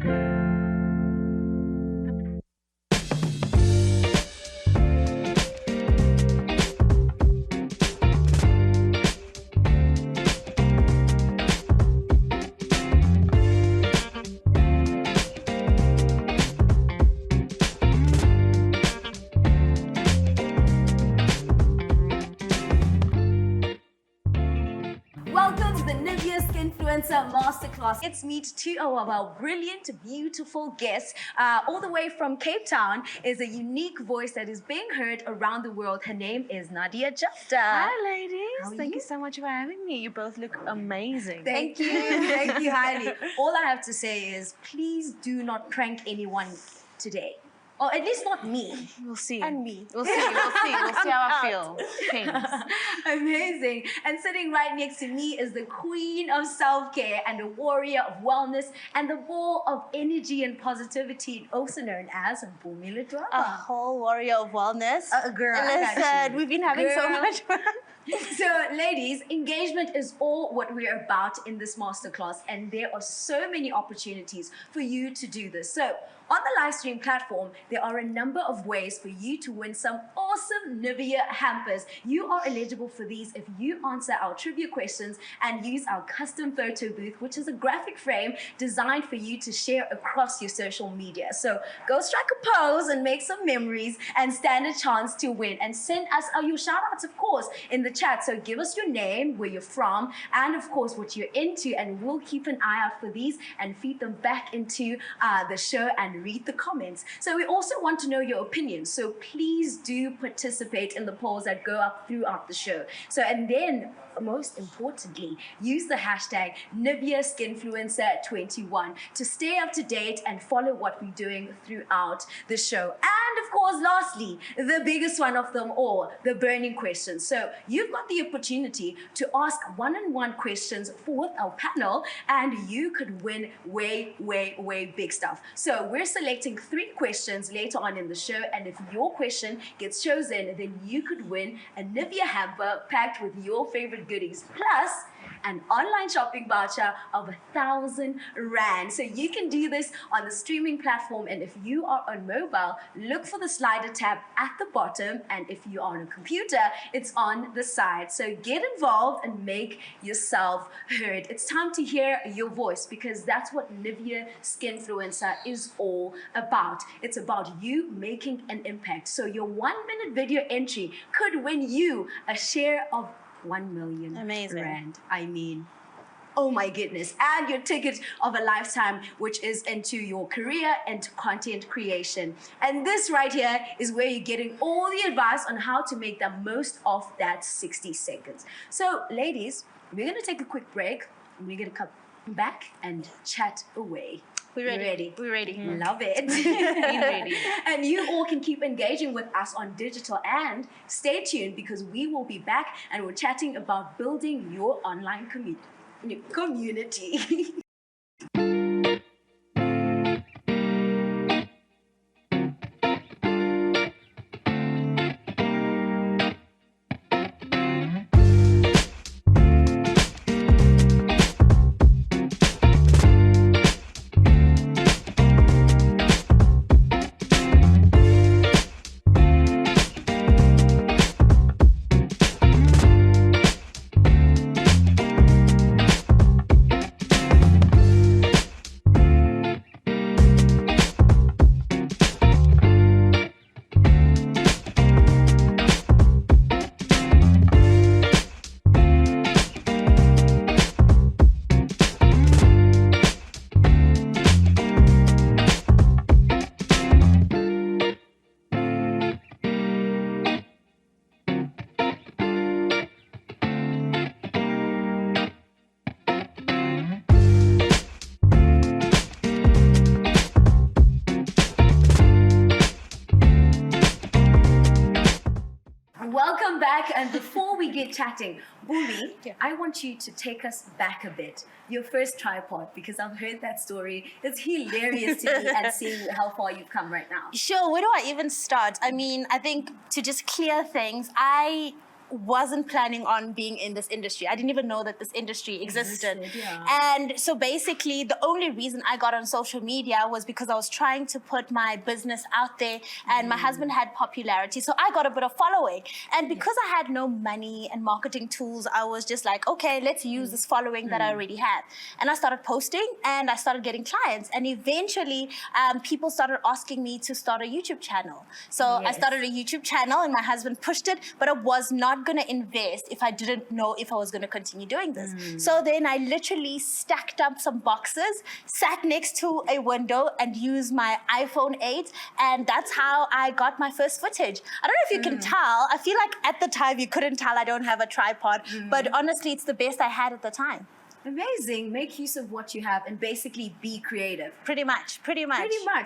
Welcome to the NIVEA Skinfluencer Masterclass. Let's meet two of our brilliant, beautiful guests. All the way from Cape Town is a unique voice that is being heard around the world. Her name is Nadia Jaftha. Hi, ladies. Thank you so much for having me. You both look amazing. Thank you. Thank you highly. All I have to say is please do not prank anyone today. Or at least not me. We'll see. And me. We'll see. We'll see how I feel. Thanks. Amazing. And sitting right next to me is the queen of self-care and the warrior of wellness and the ball of energy and positivity, also known as Mpoomy Ledwaba. A whole warrior of wellness. Girl, I got Listen, you. we've been having so Girl. much fun. So, ladies, engagement is all what we're about in this masterclass, and there are so many opportunities for you to do this. So, on the live stream platform, there are a number of ways for you to win some awesome NIVEA hampers. You are eligible for these if you answer our trivia questions and use our custom photo booth, which is a graphic frame designed for you to share across your social media. So go strike a pose and make some memories and stand a chance to win. And send us your shout outs, of course, in the chat. So give us your name, where you're from, and of course what you're into, and we'll keep an eye out for these and feed them back into the show and read the comments. So we also want to know your opinions, so please do participate in the polls that go up throughout the show. So, and then most importantly, use the hashtag NIVEA-Skinfluencer21 to stay up to date and follow what we're doing throughout the show. And of course, lastly, the biggest one of them all, the burning questions. So you've got the opportunity to ask one-on-one questions for our panel, and you could win way, way, way big stuff. So we're selecting 3 questions later on in the show, and if your question gets chosen, then you could win a NIVEA hamper packed with your favorite goodies, plus an online shopping voucher of 1,000 Rand. So you can do this on the streaming platform, and if you are on mobile, look for the slider tab at the bottom, and if you are on a computer, it's on the side. So get involved and make yourself heard. It's time to hear your voice, because that's what NIVEA Skinfluencer is all about. It's about you making an impact. So your 1-minute video entry could win you a share of 1 million Rand. I mean, oh my goodness. And your ticket of a lifetime, which is into your career and content creation. And this right here is where you're getting all the advice on how to make the most of that 60 seconds. So ladies, we're going to take a quick break. We're going to come back and chat away. We're ready. We're ready. Love it. We're ready. And you all can keep engaging with us on digital, and stay tuned, because we will be back and we're chatting about building your online community. Welcome back, and before we get chatting, Mpoomy, I want you to take us back a bit. Your first tripod, because I've heard that story. It's hilarious to me, and seeing how far you've come right now. Sure, where do I even start? I mean, I think to just clear things, I wasn't planning on being in this industry. I didn't even know that this industry existed. Yeah. And so basically, the only reason I got on social media was because I was trying to put my business out there, and my husband had popularity, so I got a bit of following. And because I had no money and marketing tools, I was just like, okay, let's use this following that I already had. And I started posting, and I started getting clients. And eventually, people started asking me to start a YouTube channel. So I started a YouTube channel, and my husband pushed it, but I was not going to invest if I didn't know if I was going to continue doing this. So then I literally stacked up some boxes, sat next to a window, and used my iPhone 8, and that's how I got my first footage. I don't know if you can tell. I feel like at the time you couldn't tell I don't have a tripod, but honestly, it's the best I had at the time. Amazing. Make use of what you have and basically be creative. Pretty much.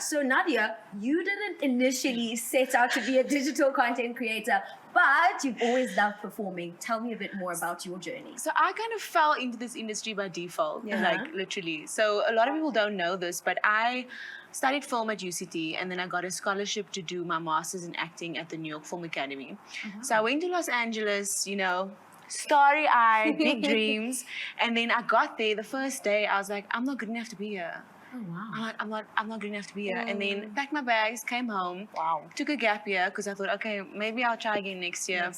So Nadia, you didn't initially set out to be a digital content creator, but you've always loved performing. Tell me a bit more about your journey. So I kind of fell into this industry by default, like literally. So a lot of people don't know this, but I studied film at UCT, and then I got a scholarship to do my master's in acting at the New York Film Academy. So I went to Los Angeles, you know, starry-eyed, big dreams. And then I got there the first day, I was like, I'm not good enough to be here. Oh, wow. I'm not good enough to be here. And then packed my bags, came home, took a gap year, because I thought, okay, maybe I'll try again next year.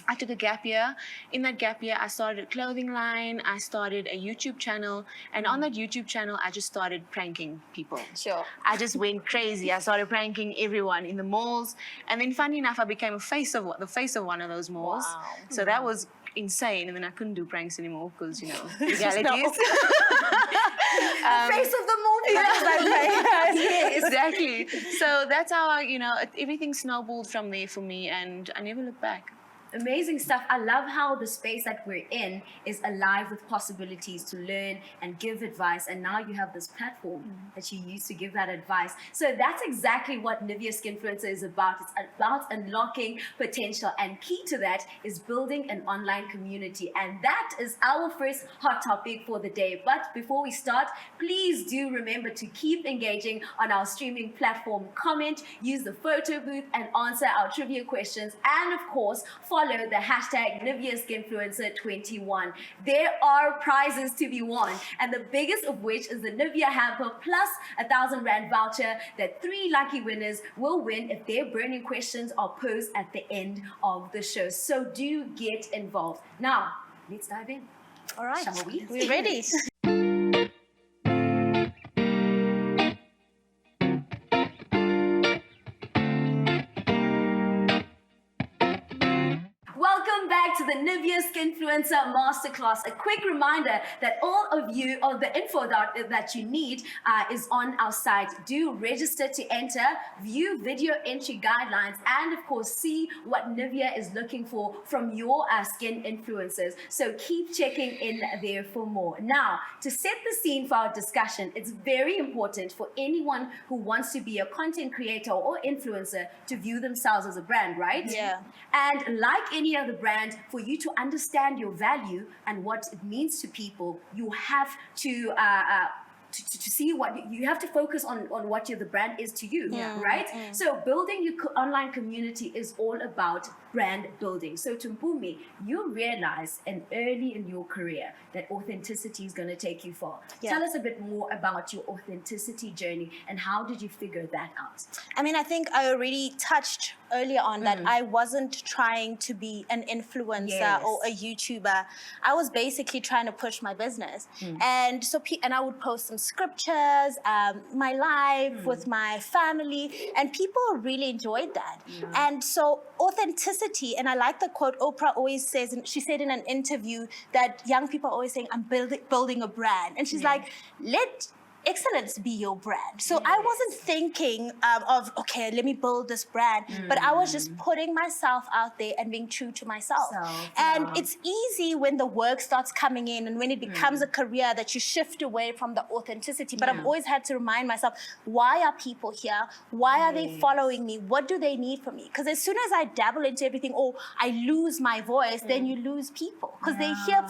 I took a gap year. In that gap year, I started a clothing line, I started a YouTube channel, and on that YouTube channel, I just started pranking people. Sure. I just went crazy. I started pranking everyone in the malls, and then funny enough, I became the face of one of those malls. So that was insane, and then I couldn't do pranks anymore because, you know, legalities. The face of the movie. Yeah, exactly. So that's how everything snowballed from there for me, and I never looked back. Amazing stuff. I love how the space that we're in is alive with possibilities to learn and give advice. And now you have this platform that you use to give that advice. So that's exactly what NIVEA Skinfluencer is about. It's about unlocking potential. And key to that is building an online community. And that is our first hot topic for the day. But before we start, please do remember to keep engaging on our streaming platform. Comment, use the photo booth, and answer our trivia questions. And of course, follow the hashtag NIVEA-Skinfluencer21. There are prizes to be won, and the biggest of which is the NIVEA hamper plus a 1,000 Rand voucher that 3 lucky winners will win if their burning questions are posed at the end of the show. So do get involved. Now, let's dive in. All right. Shall we? We're ready. Welcome back to the NIVEA Skinfluencer Masterclass. A quick reminder that all of the info that you need is on our site. Do register to enter, view video entry guidelines, and of course see what NIVEA is looking for from your skin influencers. So keep checking in there for more. Now, to set the scene for our discussion, it's very important for anyone who wants to be a content creator or influencer to view themselves as a brand, right? Yeah. And like any other brand, for you to understand your value and what it means to people, you have to see what you have to focus on what the brand is to you, right? So building your online community is all about brand building. So to Mpoomy, you realize early in your career that authenticity is going to take you far. Tell us a bit more about your authenticity journey and how did you figure that out? I mean, I think I already touched earlier on that I wasn't trying to be an influencer or a YouTuber. I was basically trying to push my business. And so and I would post some scriptures, my life with my family, and people really enjoyed that. And so authenticity, and I like the quote Oprah always says, and she said in an interview that young people are always saying, I'm building a brand. And she's like, let excellence be your brand. So I wasn't thinking of, okay, let me build this brand, but I was just putting myself out there and being true to myself. And it's easy when the work starts coming in and when it becomes a career that you shift away from the authenticity. But I've always had to remind myself, why are people here? Why are they following me? What do they need from me? Because as soon as I dabble into everything, I lose my voice, then you lose people. Because they're here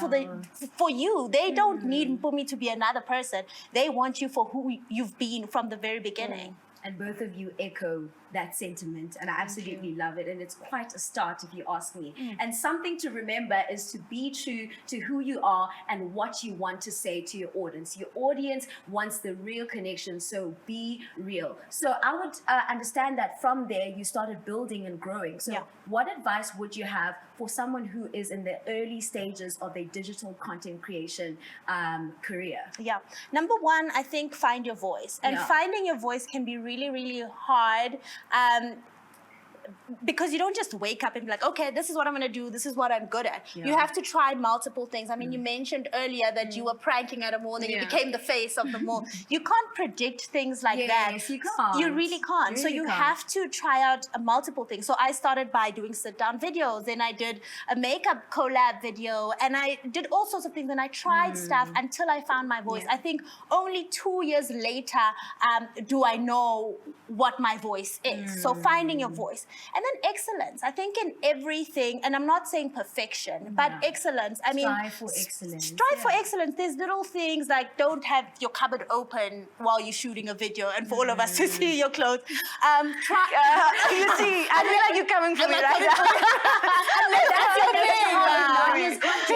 for you. They don't need Mpoomy to be another person. They want you for who you've been from the very beginning. and both of you echo that sentiment, and I absolutely love it, and it's quite a start if you ask me. And something to remember is to be true to who you are and what you want to say to your audience. Your audience wants the real connection, so be real. So I would understand that from there you started building and growing. So what advice would you have for someone who is in the early stages of their digital content creation career? Yeah. Number one, I think find your voice. And finding your voice can be really, really hard. Because you don't just wake up and be like, okay, this is what I'm going to do. This is what I'm good at. You have to try multiple things. I mean, you mentioned earlier that you were pranking at a mall and you became the face of the mall. You can't predict things like that. Yes, you can't. You really can't. So you have to try out multiple things. So I started by doing sit-down videos. Then I did a makeup collab video. And I did all sorts of things. And I tried stuff until I found my voice. I think only 2 years later do I know what my voice is. So finding your voice. And then excellence. I think in everything, and I'm not saying perfection, but excellence. I mean, strive for excellence. Strive for excellence. There's little things like don't have your cupboard open while you're shooting a video and for all of us to see your clothes. You see, I feel like you're coming for me right now. That's your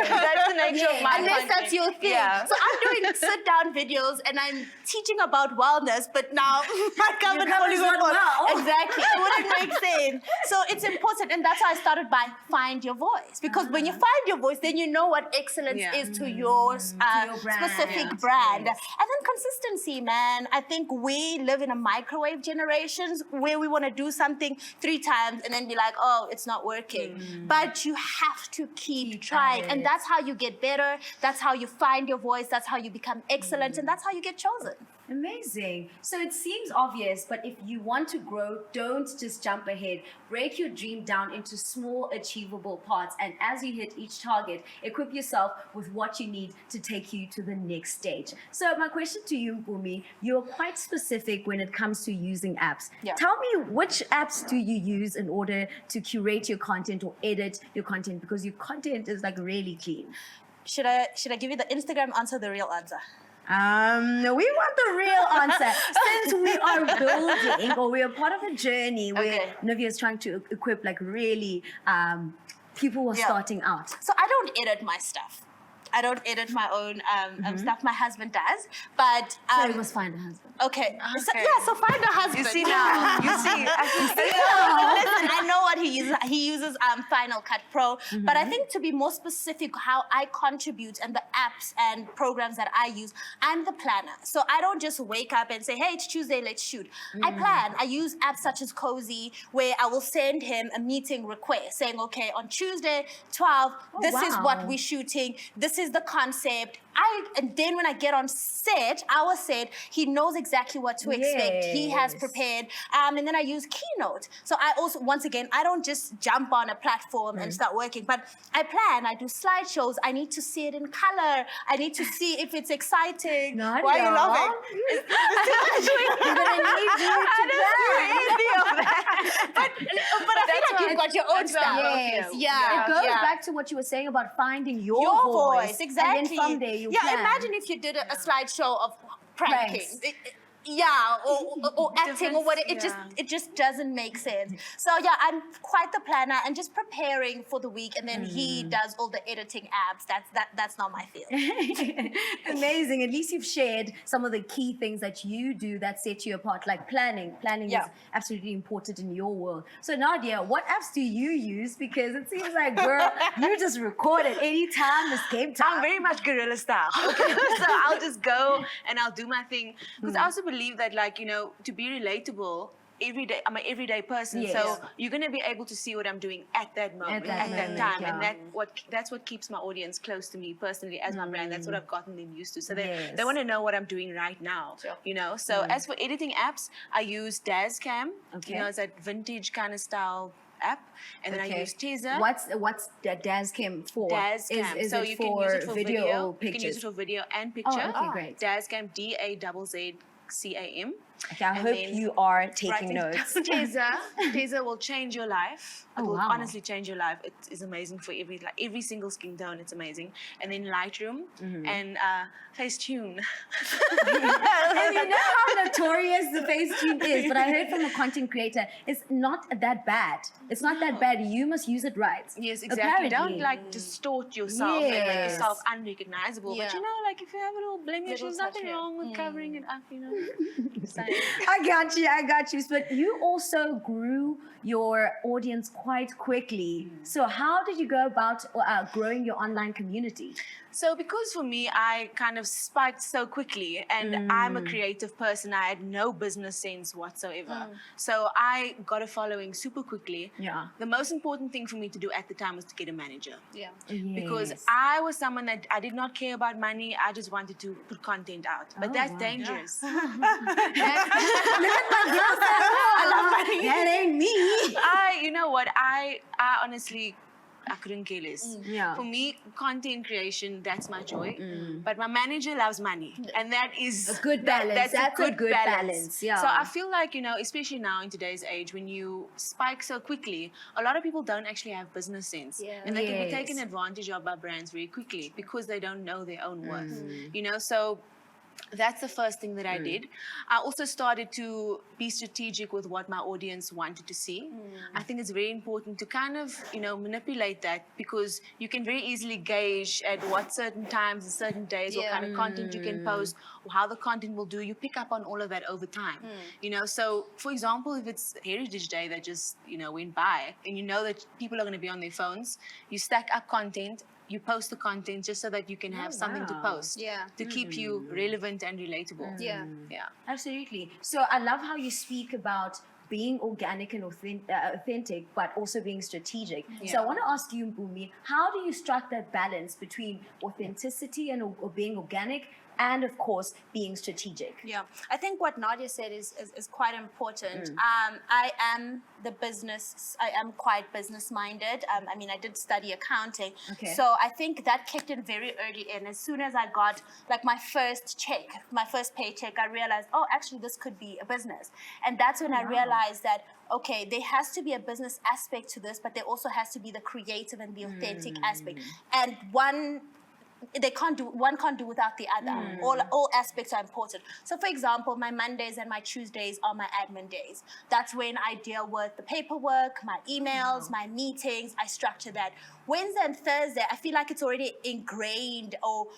thing. That's the nature of my Unless that's your thing. Yeah. So I'm doing sit-down videos and I'm teaching about wellness, but now my cupboard cupboard's fully not well. Exactly. It wouldn't make sense. So it's important, and that's why I started by find your voice. Because when you find your voice, then you know what excellence is to your specific brand. And then consistency, man. I think we live in a microwave generation where we want to do something 3 times and then be like, oh, it's not working. But you have to keep trying. And that's how you get better. That's how you find your voice. That's how you become excellent. And that's how you get chosen. Amazing. So it seems obvious, but if you want to grow, don't just jump ahead. Break your dream down into small, achievable parts. And as you hit each target, equip yourself with what you need to take you to the next stage. So my question to you, Mpoomy, you're quite specific when it comes to using apps. Tell me, which apps do you use in order to curate your content or edit your content? Because your content is like really clean. Should I give you the Instagram answer, the real answer? We want the real answer. Since we are building, or we are part of a journey where Nivea is trying to equip like really people who are starting out. So I don't edit my stuff. I don't edit my own stuff. My husband does, but so you must find a husband. Okay. So find a husband. You see now. You see. Listen, I know what he uses. He uses Final Cut Pro. But I think to be more specific, how I contribute and the apps and programs that I use, I'm the planner. So I don't just wake up and say, hey, it's Tuesday, let's shoot. I plan. I use apps such as Cozy, where I will send him a meeting request saying, okay, on Tuesday, 12, this is what we're shooting. This is the concept. And then when I get on set, our set, he knows exactly what to expect. He has prepared. And then I use Keynote. So I also, once again, I don't just jump on a platform and start working, but I plan, I do slideshows. I need to see it in color. I need to see if it's exciting. Nadia. Why are you laughing? You're going to need you to plan. But I feel like you've got your own stuff. Yes. Yeah. It goes back to what you were saying about finding your voice. Exactly. And then from there you plan. Imagine if you did a slideshow of pranking. Or acting or whatever. It just doesn't make sense. So I'm quite the planner and just preparing for the week, and then he does all the editing apps. That's not my field. Amazing. At least you've shared some of the key things that you do that set you apart, like planning. Planning is absolutely important in your world. So Nadia, what apps do you use? Because it seems like, girl, you just record at any time. It's game time. I'm very much guerrilla style. Okay. So I'll just go and I'll do my thing. Because I also believe that, like, you know, to be relatable every day, I'm an everyday person, so you're going to be able to see what I'm doing at that moment, at that time, and that's what keeps my audience close to me personally as my brand. That's what I've gotten them used to. So they want to know what I'm doing right now, you know. So as for editing apps, I use Dazcam. You know, it's that vintage kind of style app, and then I use Teaser. What's Dazcam for? Dazcam. Is so it you for can use it for video or pictures? You can use it for video and picture. Oh, okay, great. Dazcam, DAZZCAM. Okay, I hope you are taking notes. Teaser will change your life. It will honestly change your life. It is amazing for every single skin tone. It's amazing. And then Lightroom and Facetune. And you know how notorious the Facetune is, but I heard from a content creator, it's not that bad. It's not that bad. You must use it right. Yes, exactly. Apparently. Don't like distort yourself and make yourself unrecognizable. But you know, like if you have a little blemish, there's nothing wrong with covering it up, you know. I got you. But you also grew your audience quite quickly. So how did you go about growing your online community? So because for me, I kind of spiked so quickly and I'm a creative person. I had no business sense whatsoever. So I got a following super quickly. Yeah. The most important thing for me to do at the time was to get a manager. Yeah. Because I was someone that I did not care about money. I just wanted to put content out. But that's dangerous. Look at my girl. I love money. That ain't me. You know what? I honestly, I couldn't care less. Yeah. For me, content creation, that's my joy. But my manager loves money. And that is a good balance. That's a good balance. Yeah. So I feel like, you know, especially now in today's age, when you spike so quickly, a lot of people don't actually have business sense. Yeah. And they can be taken advantage of by brands very quickly because they don't know their own worth. You know, so that's the first thing that I did. I also started to be strategic with what my audience wanted to see. I think it's very important to kind of, you know, manipulate that because you can very easily gauge at what certain times and certain days what kind of content you can post or how the content will do. You pick up on all of that over time. You know, so for example, if it's Heritage Day that just, you know, went by and you know that people are going to be on their phones, you stack up content. You post the content just so that you can have something to post to keep you relevant and relatable. Yeah. Absolutely. So I love how you speak about being organic and authentic, but also being strategic. So I want to ask you, Mpoomy, how do you strike that balance between authenticity and being organic and, of course, being strategic? Yeah, I think what Nadia said is quite important. I am quite business-minded. I mean, I did study accounting. Okay. So I think that kicked in very early in. As soon as I got like my first paycheck, I realized, oh, actually, this could be a business. And that's when I realized that, okay, there has to be a business aspect to this, but there also has to be the creative and the authentic aspect. And one can't do without the other. All aspects are important. So for example, my Mondays and my Tuesdays are my admin days. That's when I deal with the paperwork, my emails, my meetings. I structure that. Wednesday and Thursday, I feel like it's already ingrained or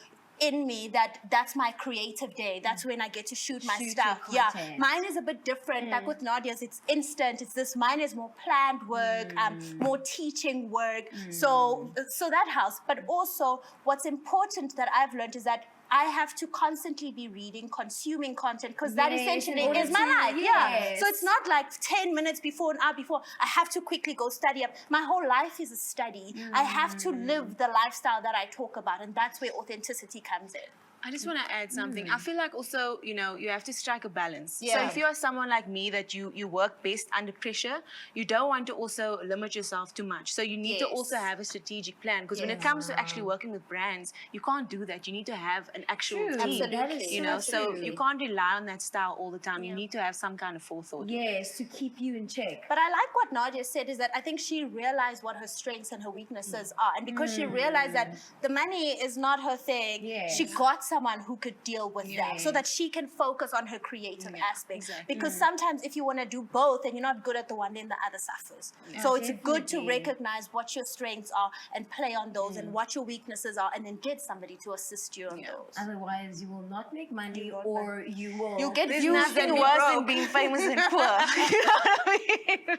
in me that's my creative day. That's when I get to shoot my stuff. Yeah, mine is a bit different. Like with Nadia's, it's instant. It's this. Mine is more planned work, more teaching work. So that helps. But also, what's important that I've learned is that I have to constantly be reading, consuming content, because that essentially is my life. Yeah. So it's not like 10 minutes before, an hour before, I have to quickly go study up. My whole life is a study. I have to live the lifestyle that I talk about, and that's where authenticity comes in. I just want to add something. I feel like also, you know, you have to strike a balance. So if you are someone like me that you work best under pressure, you don't want to also limit yourself too much. So you need to also have a strategic plan, because when it comes to actually working with brands, you can't do that. You need to have an actual team. Absolutely. You know, so you can't rely on that style all the time. You need to have some kind of forethought. Yes, to keep you in check. But I like what Nadia said, is that I think she realized what her strengths and her weaknesses are. And because she realized that the money is not her thing, she got someone who could deal with that, so that she can focus on her creative aspects. Because sometimes if you want to do both and you're not good at the one, then the other suffers. So it's good to recognize what your strengths are and play on those, and what your weaknesses are, and then get somebody to assist you on those. Otherwise, you will not make money, or you'll get There's views nothing and worse than being famous and poor. You know what I mean?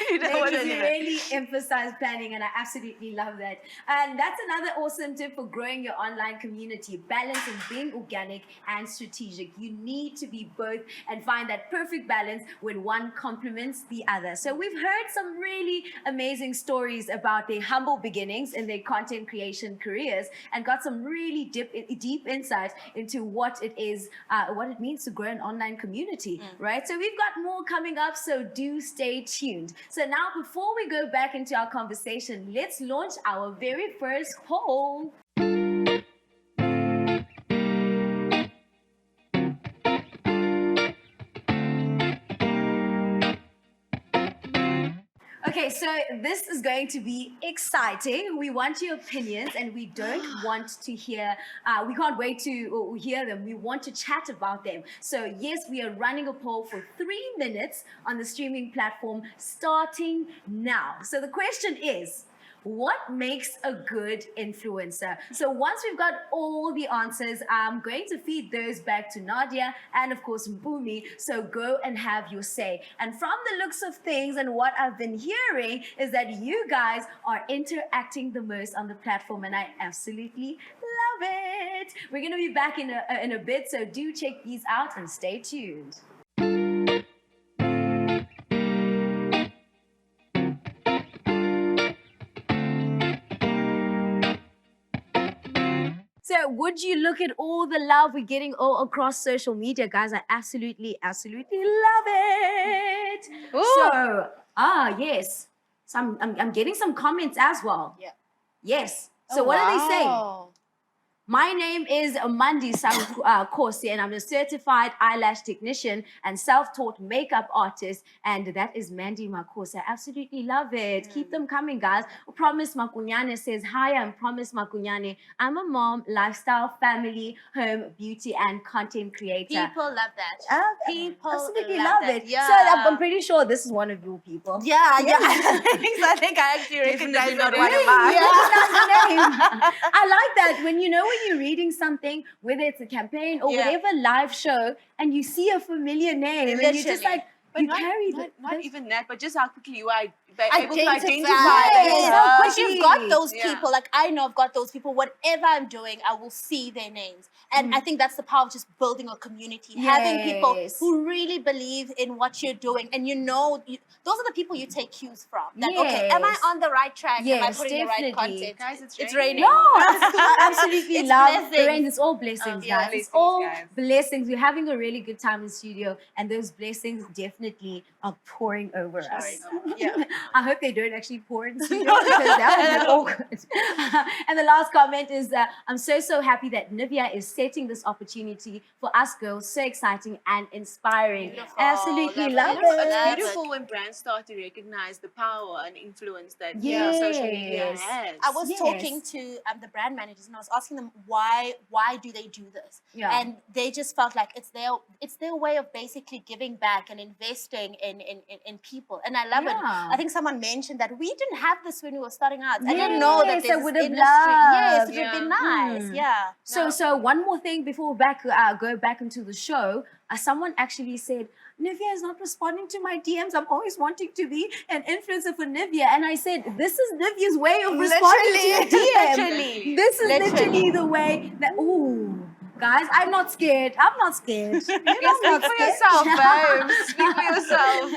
You know what I mean? Really emphasize planning, and I absolutely love that. And that's another awesome tip for growing your online community. Balancing being organic and strategic. You need to be both and find that perfect balance when one complements the other. So we've heard some really amazing stories about their humble beginnings in their content creation careers, and got some really deep insight into what it is, what it means to grow an online community, right? So we've got more coming up, so do stay tuned. So now, before we go back into our conversation, let's launch our very first poll. Okay, so this is going to be exciting. We want your opinions and we don't want to hear, we can't wait to hear them. We want to chat about them. So yes, we are running a poll for 3 minutes on the streaming platform starting now. So the question is, what makes a good influencer? So once we've got all the answers, I'm going to feed those back to Nadia and of course Mpoomy. So go and have your say. And from the looks of things and what I've been hearing is that you guys are interacting the most on the platform and I absolutely love it. We're going to be back in a bit, so do check these out and stay tuned. So would you look at all the love we're getting all across social media, guys? I absolutely love it. Ooh. So, yes. So I'm getting some comments as well. Yeah. Yes. So what are they saying? My name is Mandi Kosi, and I'm a certified eyelash technician and self-taught makeup artist, and that is Mandy Makosi. I absolutely love it. Keep them coming, guys. Promise Makunyane says, hi, I'm Promise Makunyane. I'm a mom, lifestyle, family, home, beauty, and content creator. People love that. People absolutely love it. Yeah. So I'm pretty sure this is one of your people. Yeah. I think I actually recognize it. Not one of mine. I like that when you're reading something, whether it's a campaign or whatever live show, and you see a familiar name, and you're just like, but you not, carry not even that, but just how quickly you are able to Identify. identify. Because you've got those people, like I know I've got those people, whatever I'm doing, I will see their names. And I think that's the power of just building a community, having people who really believe in what you're doing. And those are the people you take cues from. That, okay, am I on the right track? Am I putting the right content? Guys, it's raining. No, I absolutely It's love blessings. the rain. It's all blessings, guys. blessings, It's all guys. blessings. We're having a really good time in the studio, and those blessings definitely are pouring over us. Yeah. I hope they don't actually pour in the studio because that would be awkward. And the last comment is, I'm so happy that NIVEA is setting this opportunity for us girls. So exciting and inspiring. Beautiful. Absolutely love It's it. beautiful when brands start to recognize the power and influence that social media Yes. has. I was talking to the brand managers and I was asking them why do they do this? Yeah. And they just felt like it's their way of basically giving back and investing in people. And I love it. I think someone mentioned that we didn't have this when we were starting out. I didn't know that Yes, I there's would this have industry. Yes, loved. it would have been nice. Yeah. So one more thing before go back into the show. Someone actually said, NIVEA is not responding to my DMs. I'm always wanting to be an influencer for NIVEA. And I said, this is NIVEA's way of responding to your DM. Literally. This is literally the way that, guys, I'm not scared. I'm not scared. Speak for yourself, babe. Speak for yourself.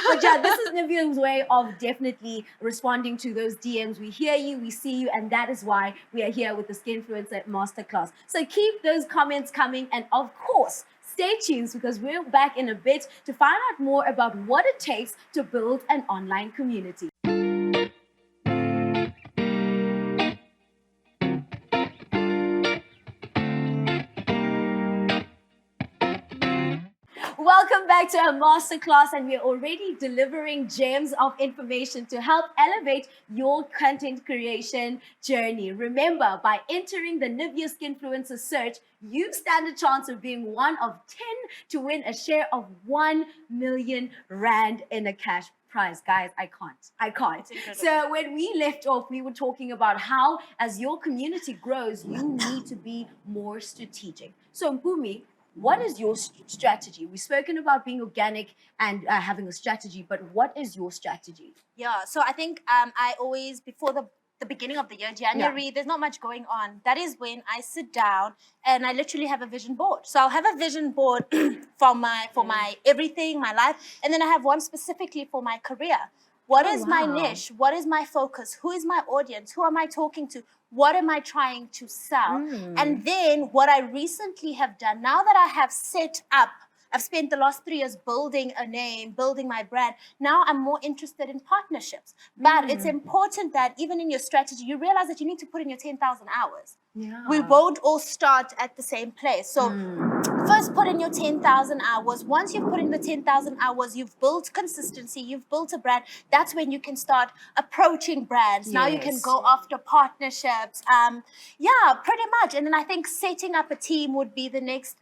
But yeah, this is NIVEA's way of definitely responding to those DMs. We hear you, we see you, and that is why we are here with the Skinfluencer Masterclass. So keep those comments coming, and of course, stay tuned because we're back in a bit to find out more about what it takes to build an online community. Welcome back to our masterclass, and we're already delivering gems of information to help elevate your content creation journey. Remember, by entering the NIVEA Skinfluencer search, you stand a chance of being one of 10 to win a share of 1 million rand in a cash prize. Guys, I can't. So when we left off, we were talking about how as your community grows, you need to be more strategic. So Mpoomy, what is your strategy? We've spoken about being organic and having a strategy, but what is your strategy? Yeah, so I think I always, before the beginning of the year, January, there's not much going on. That is when I sit down and I literally have a vision board. So I'll have a vision board for my everything, my life, and then I have one specifically for my career. What is my niche? What is my focus? Who is my audience? Who am I talking to? What am I trying to sell? And then what I recently have done, now that I have set up, I've spent the last 3 years building a name, building my brand. Now I'm more interested in partnerships. But it's important that even in your strategy, you realize that you need to put in your 10,000 hours. Yeah. We won't all start at the same place. So first put in your 10,000 hours. Once you've put in the 10,000 hours, you've built consistency, you've built a brand. That's when you can start approaching brands. Now you can Yes. go after partnerships. Yeah, pretty much. And then I think setting up a team would be the next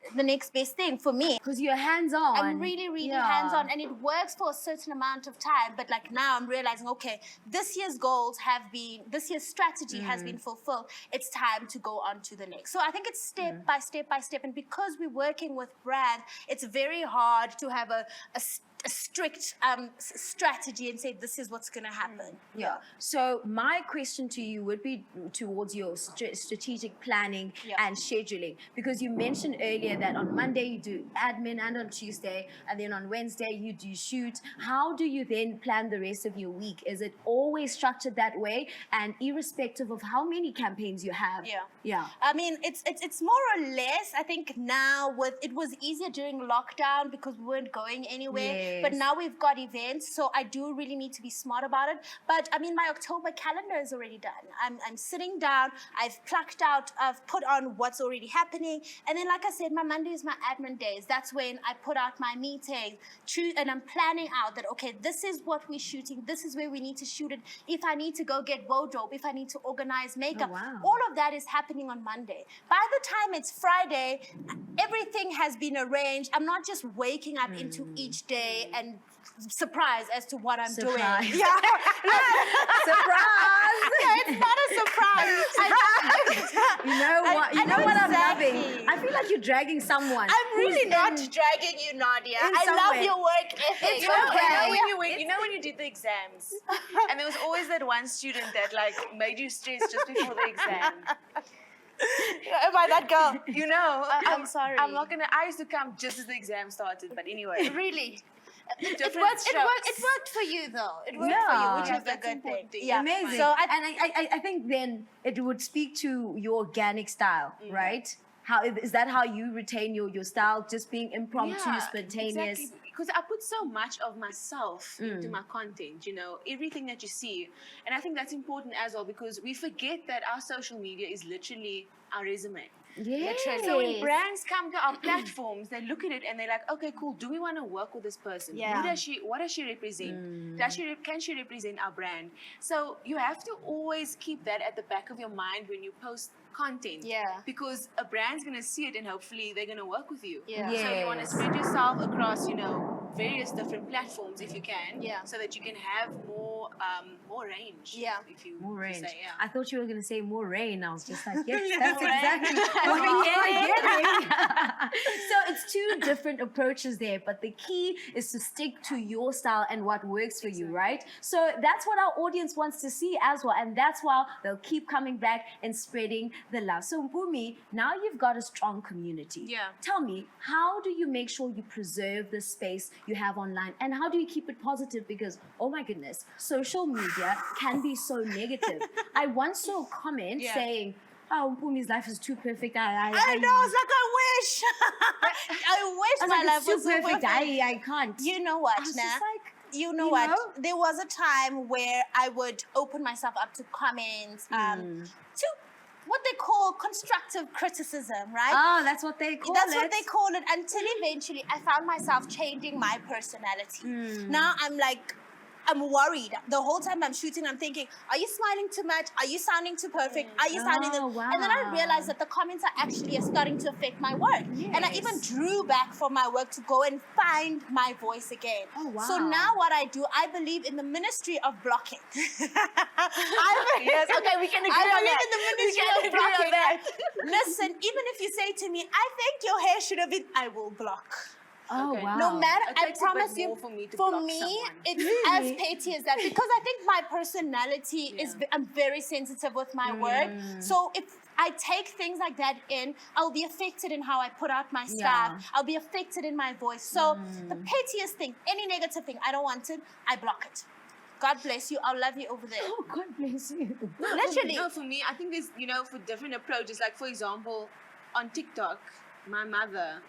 best thing for me. Because you're hands-on. I'm really hands-on, and it works for a certain amount of time. But like now I'm realizing, okay, this year's strategy has been fulfilled. It's time to go on to the next. So I think it's step by step by step. And because we're working with brands, it's very hard to have a strict strategy and say this is what's going to happen. Yeah. So my question to you would be towards your strategic planning and scheduling, because you mentioned earlier that on Monday you do admin and on Tuesday, and then on Wednesday you do shoot. How do you then plan the rest of your week? Is it always structured that way, and irrespective of how many campaigns you have? Yeah. I mean, it's more or less. I think now it was easier during lockdown because we weren't going anywhere. But now we've got events, so I do really need to be smart about it. But I mean, my October calendar is already done. I'm sitting down, I've put on what's already happening. And then, like I said, my Monday is my admin days. That's when I put out my meetings, and I'm planning out that, okay, this is what we're shooting, this is where we need to shoot it. If I need to go get wardrobe, if I need to organize makeup, all of that is happening on Monday. By the time it's Friday, everything has been arranged. I'm not just waking up into each day and surprised as to what I'm doing. Yeah. Surprise! Yeah, it's not a surprise. You know what? You know what I'm exactly. loving? I feel like you're dragging someone. I'm really not dragging you, Nadia. I love your work ethic. You know when you did the exams, and there was always that one student that like made you stress just before the exam. Am I that girl? You know, I'm sorry. I'm not gonna. I used to come just as the exam started, but anyway. Really? It Different worked for you though. It worked for you, which is a good thing. Yeah, amazing. So I think then it would speak to your organic style, right? How is that how you retain your style? Just being impromptu, spontaneous. Exactly. Because I put so much of myself into my content, you know, everything that you see. And I think that's important as well, because we forget that our social media is literally our resume. Yes. So when brands come to our platforms, they look at it and they're like, okay, cool. Do we want to work with this person? Yeah. What does she represent? Can she represent our brand? So you have to always keep that at the back of your mind when you post content. Yeah. Because a brand's going to see it and hopefully they're going to work with you. Yeah. So you want to spread yourself across, you know, various different platforms if you can. Yeah. So that you can have more range. Yeah. If you More range. Say, yeah. I thought you were going to say more rain. I was just like, yes, that's More exactly what we're getting. So it's two different approaches there, but the key is to stick to your style and what works for you, right? So that's what our audience wants to see as well, and that's why they'll keep coming back and spreading the love. So Mpoomy, now you've got a strong community. Yeah. Tell me, how do you make sure you preserve the space you have online, and how do you keep it positive? Because, oh my goodness, social media can be so negative. I once saw a comment saying, oh, Mpoomy's life is too perfect. I know, it's like, I wish. I wish my life was too so perfect. I can't. You know what, I was Nah? just like, you know what? There was a time where I would open myself up to comments, to what they call constructive criticism, right? Oh, that's what they call it. That's what they call it, until eventually I found myself changing my personality. Now I'm worried. The whole time I'm shooting, I'm thinking, are you smiling too much? Are you sounding too perfect? Are you sounding... wow. And then I realized that the comments are actually starting to affect my work. Yes. And I even drew back from my work to go and find my voice again. Oh, wow. So now what I do, I believe in the ministry of blocking. Yes, okay, we can agree on I believe that. in the ministry of blocking. Listen, even if you say to me, I think your hair should have been... I will block. Oh, Okay. wow. No matter, It I takes a bit promise you, more for me to for block me, someone. it's Really? as petty as that, because I think my personality is, I'm very sensitive with my work. So if I take things like that in, I'll be affected in how I put out my stuff. I'll be affected in my voice. So the pettiest thing, any negative thing, I don't want it, I block it. God bless you. I'll love you over there. Oh, God bless you. Literally. No, for me, I think there's, you know, for different approaches. Like, for example, on TikTok, my mother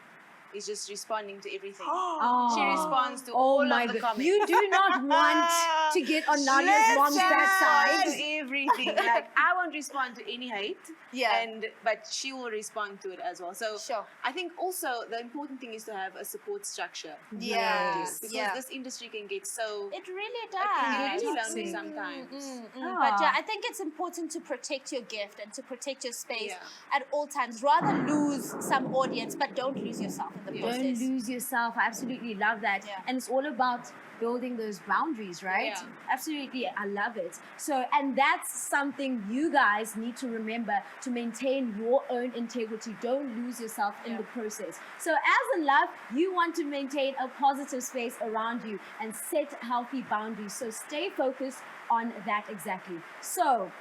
is just responding to everything. Oh. She responds to all my of the God. comments. You do not want to get on Nadia's mom's bad To side. everything. Like, I won't respond to any hate. Yeah. But she will respond to it as well. So Sure. I think also the important thing is to have a support structure. Yes. Because this industry can get so It really it can does. get lonely sometimes. But yeah, I think it's important to protect your gift and to protect your space Yeah. at all times. Rather lose some audience, but don't lose yourself in the Yeah. process. Don't lose yourself. I absolutely love that. Yeah. And it's all about building those boundaries, right? Yeah. Absolutely. I love it. So, and that's something you guys need to remember to maintain your own integrity. Don't lose yourself in the process. So as in love, you want to maintain a positive space around you and set healthy boundaries. So stay focused on that exactly. So,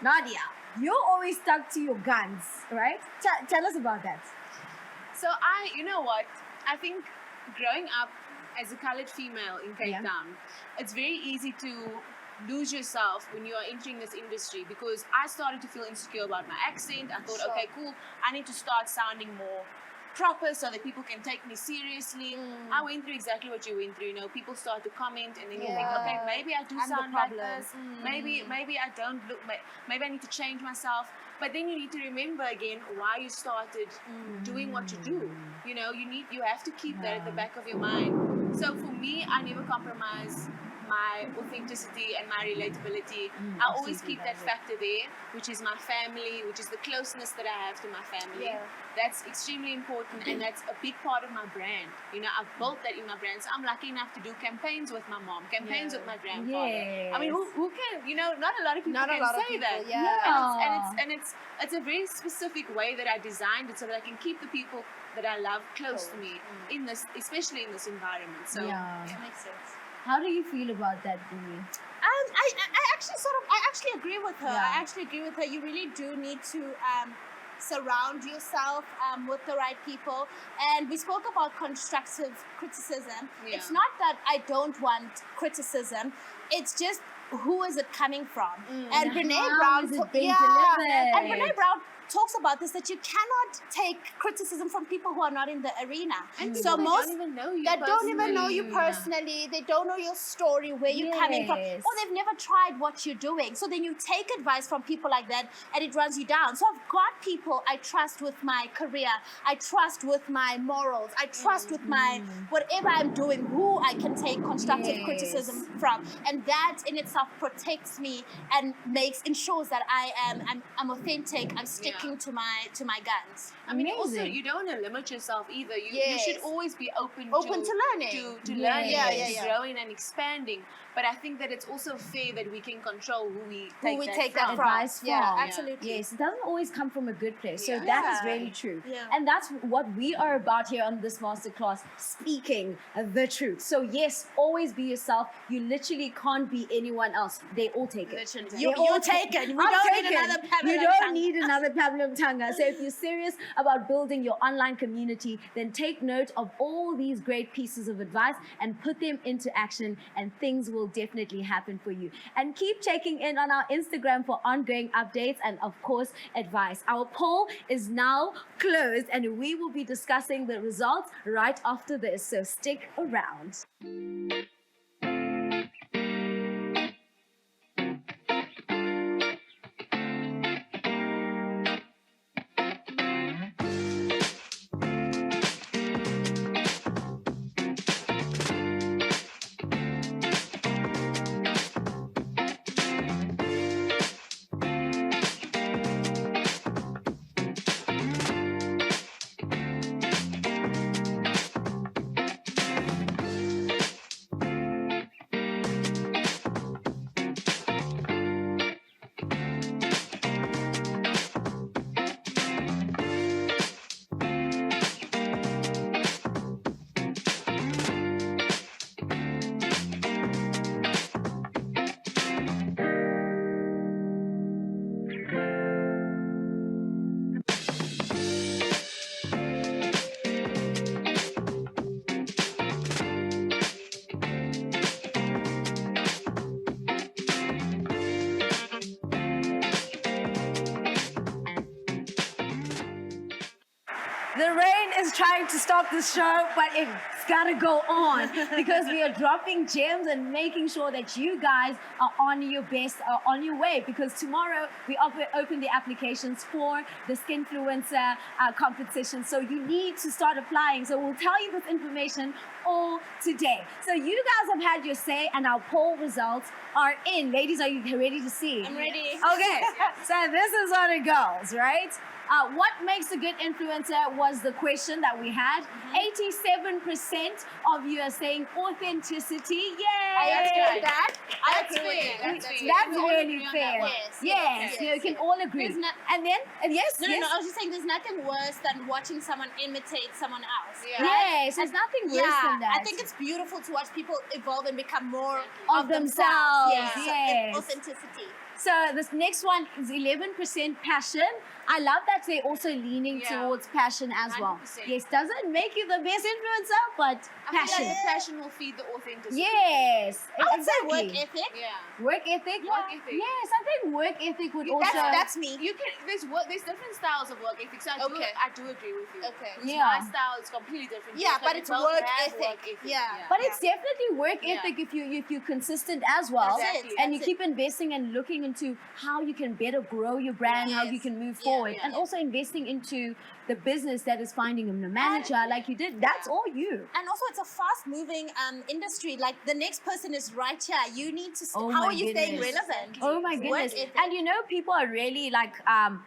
Nadia, you're always stuck to your guns, right? Tell us about that. So you know what? I think growing up as a colored female in Cape Town, it's very easy to lose yourself when you are entering this industry, because I started to feel insecure about my accent. I thought, okay, cool, I need to start sounding more proper so that people can take me seriously. I went through exactly what you went through. You know, people start to comment, and then you think, okay, maybe I do sound like this. Maybe I don't look. Maybe I need to change myself. But then you need to remember again why you started doing what you do. You know, you have to keep that at the back of your mind. So for me, I never compromise my authenticity and my relatability. I always keep that factor there, which is my family, which is the closeness that I have to my family. That's extremely important, and that's a big part of my brand. You know, I've built that in my brand. So I'm lucky enough to do campaigns with my mom, campaigns with my grandfather. I mean, who can, you know, not a lot of people can say that. And it's a very specific way that I designed it so that I can keep the people that I love close to me in this, especially in this environment. So That makes sense. How do you feel about that, Mpoomy? I actually agree with her. Yeah. I actually agree with her. You really do need to surround yourself with the right people. And we spoke about constructive criticism. It's not that I don't want criticism. It's just, who is it coming from? And Brene Brown, is it being delivered? and Brene Brown talks about this, that you cannot take criticism from people who are not in the arena. and So people most don't even know you that don't even know you personally. personally, they don't know your story, where you're coming from, Yes. or they've never tried what you're doing. So then you take advice from people like that, and it runs you down. So I've got people I trust with my career, I trust with my morals, I trust with my whatever I'm doing, who I can take constructive criticism from, and that in itself protects me and ensures that I'm authentic. I'm sticking to my guns. I mean, also, Amazing. you don't want to limit yourself either. You Yes. should always be open To learning. to learning, Yeah. to growing and expanding. But I think that it's also fair that we can control who we take that that from. Advice from. Yeah, absolutely. Yes, it doesn't always come from a good place. So Yeah. that is really true. Yeah. And that's what we are about here on this masterclass, speaking the truth. So yes, always be yourself. You literally can't be anyone else. They all take it. Literally. They You're all taken. We I'm don't need taken. another Pamela You don't Mtanga. need another Pamela Mtanga. So if you're serious about building your online community, then take note of all these great pieces of advice and put them into action, and things will definitely happen for you. And keep checking in on our Instagram for ongoing updates and, of course, advice. Our poll is now closed, and we will be discussing the results right after this. So stick around. The rain is trying to stop the show, but it's gotta go on because we are dropping gems and making sure that you guys are on your best, on your way, because tomorrow we open the applications for the Skinfluencer competition. So you need to start applying. So we'll tell you this information all today. So you guys have had your say and our poll results are in. Ladies, are you ready to see? I'm ready. Okay, so this is what it goes, right? What makes a good influencer was the question that we had. 87% of you are saying authenticity. Yay! I agree with that. That's fair. That's really fair. Yes, you can all agree. And then, yes, No, I was just saying there's nothing worse than watching someone imitate someone else. Yeah. Yes, there's nothing worse than that. I think it's beautiful to watch people evolve and become more Of themselves, Yeah. yes. So, authenticity. So this next one is 11% passion. I love that they're also leaning towards passion as well. 100%. Yes, doesn't make you the best influencer, but I passion. feel like passion will feed the authenticity. Yes, I would say exactly. work ethic. Yeah. Work ethic. Work ethic. Yes, I think work ethic would also. That's me. You can. There's different styles of work ethic. So I do agree with you. Okay. Yeah. My style is completely different. Yeah, Just but like it's both work have ethic. Yeah. But it's definitely work Yeah. ethic if you're consistent as well, That's it, and you that's keep investing and looking into how you can better grow your brand, how you Yes. can move Yeah, forward, yeah, and yeah. also investing into the business that is finding a manager like you did. That's all you. And also, it's a fast-moving industry. Like the next person is right here. You need to. Oh how my are you staying goodness. relevant? Oh my Work goodness. ethic. And you know, people are really like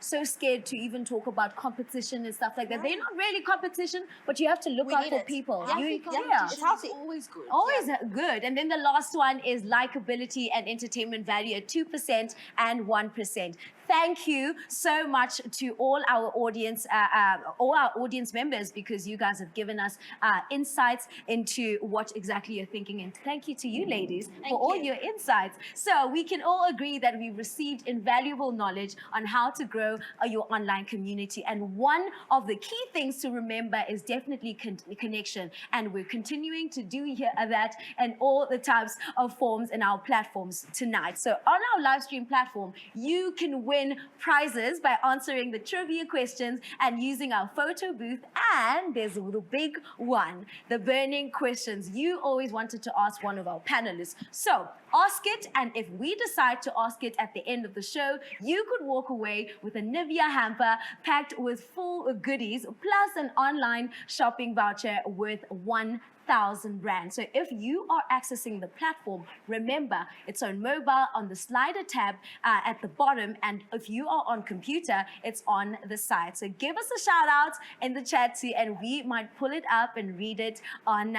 so scared to even talk about competition and stuff like that. They're not really competition, but you have to look We out need for it. people. Yeah, You- yeah. It's healthy. Always good. Always good. And then the last one is likability and entertainment value at 2% and 1%. Thank you so much to all our audience members, because you guys have given us insights into what exactly you're thinking. And thank you to you ladies for all your insights. So we can all agree that we received invaluable knowledge on how to grow your online community. And one of the key things to remember is definitely connection. And we're continuing to do that and all the types of forms in our platforms tonight. So on our live stream platform, you can win prizes by answering the trivia questions and using our photo booth. And there's the big one, the burning questions you always wanted to ask one of our panelists. So ask it, and if we decide to ask it at the end of the show, you could walk away with a NIVEA hamper packed with full goodies, plus an online shopping voucher worth 1,000 rand. So if you are accessing the platform, remember it's on mobile on the slider tab at the bottom, and if you are on computer, it's on the side. So give us a shout out in the chat too, and we might pull it up and read it on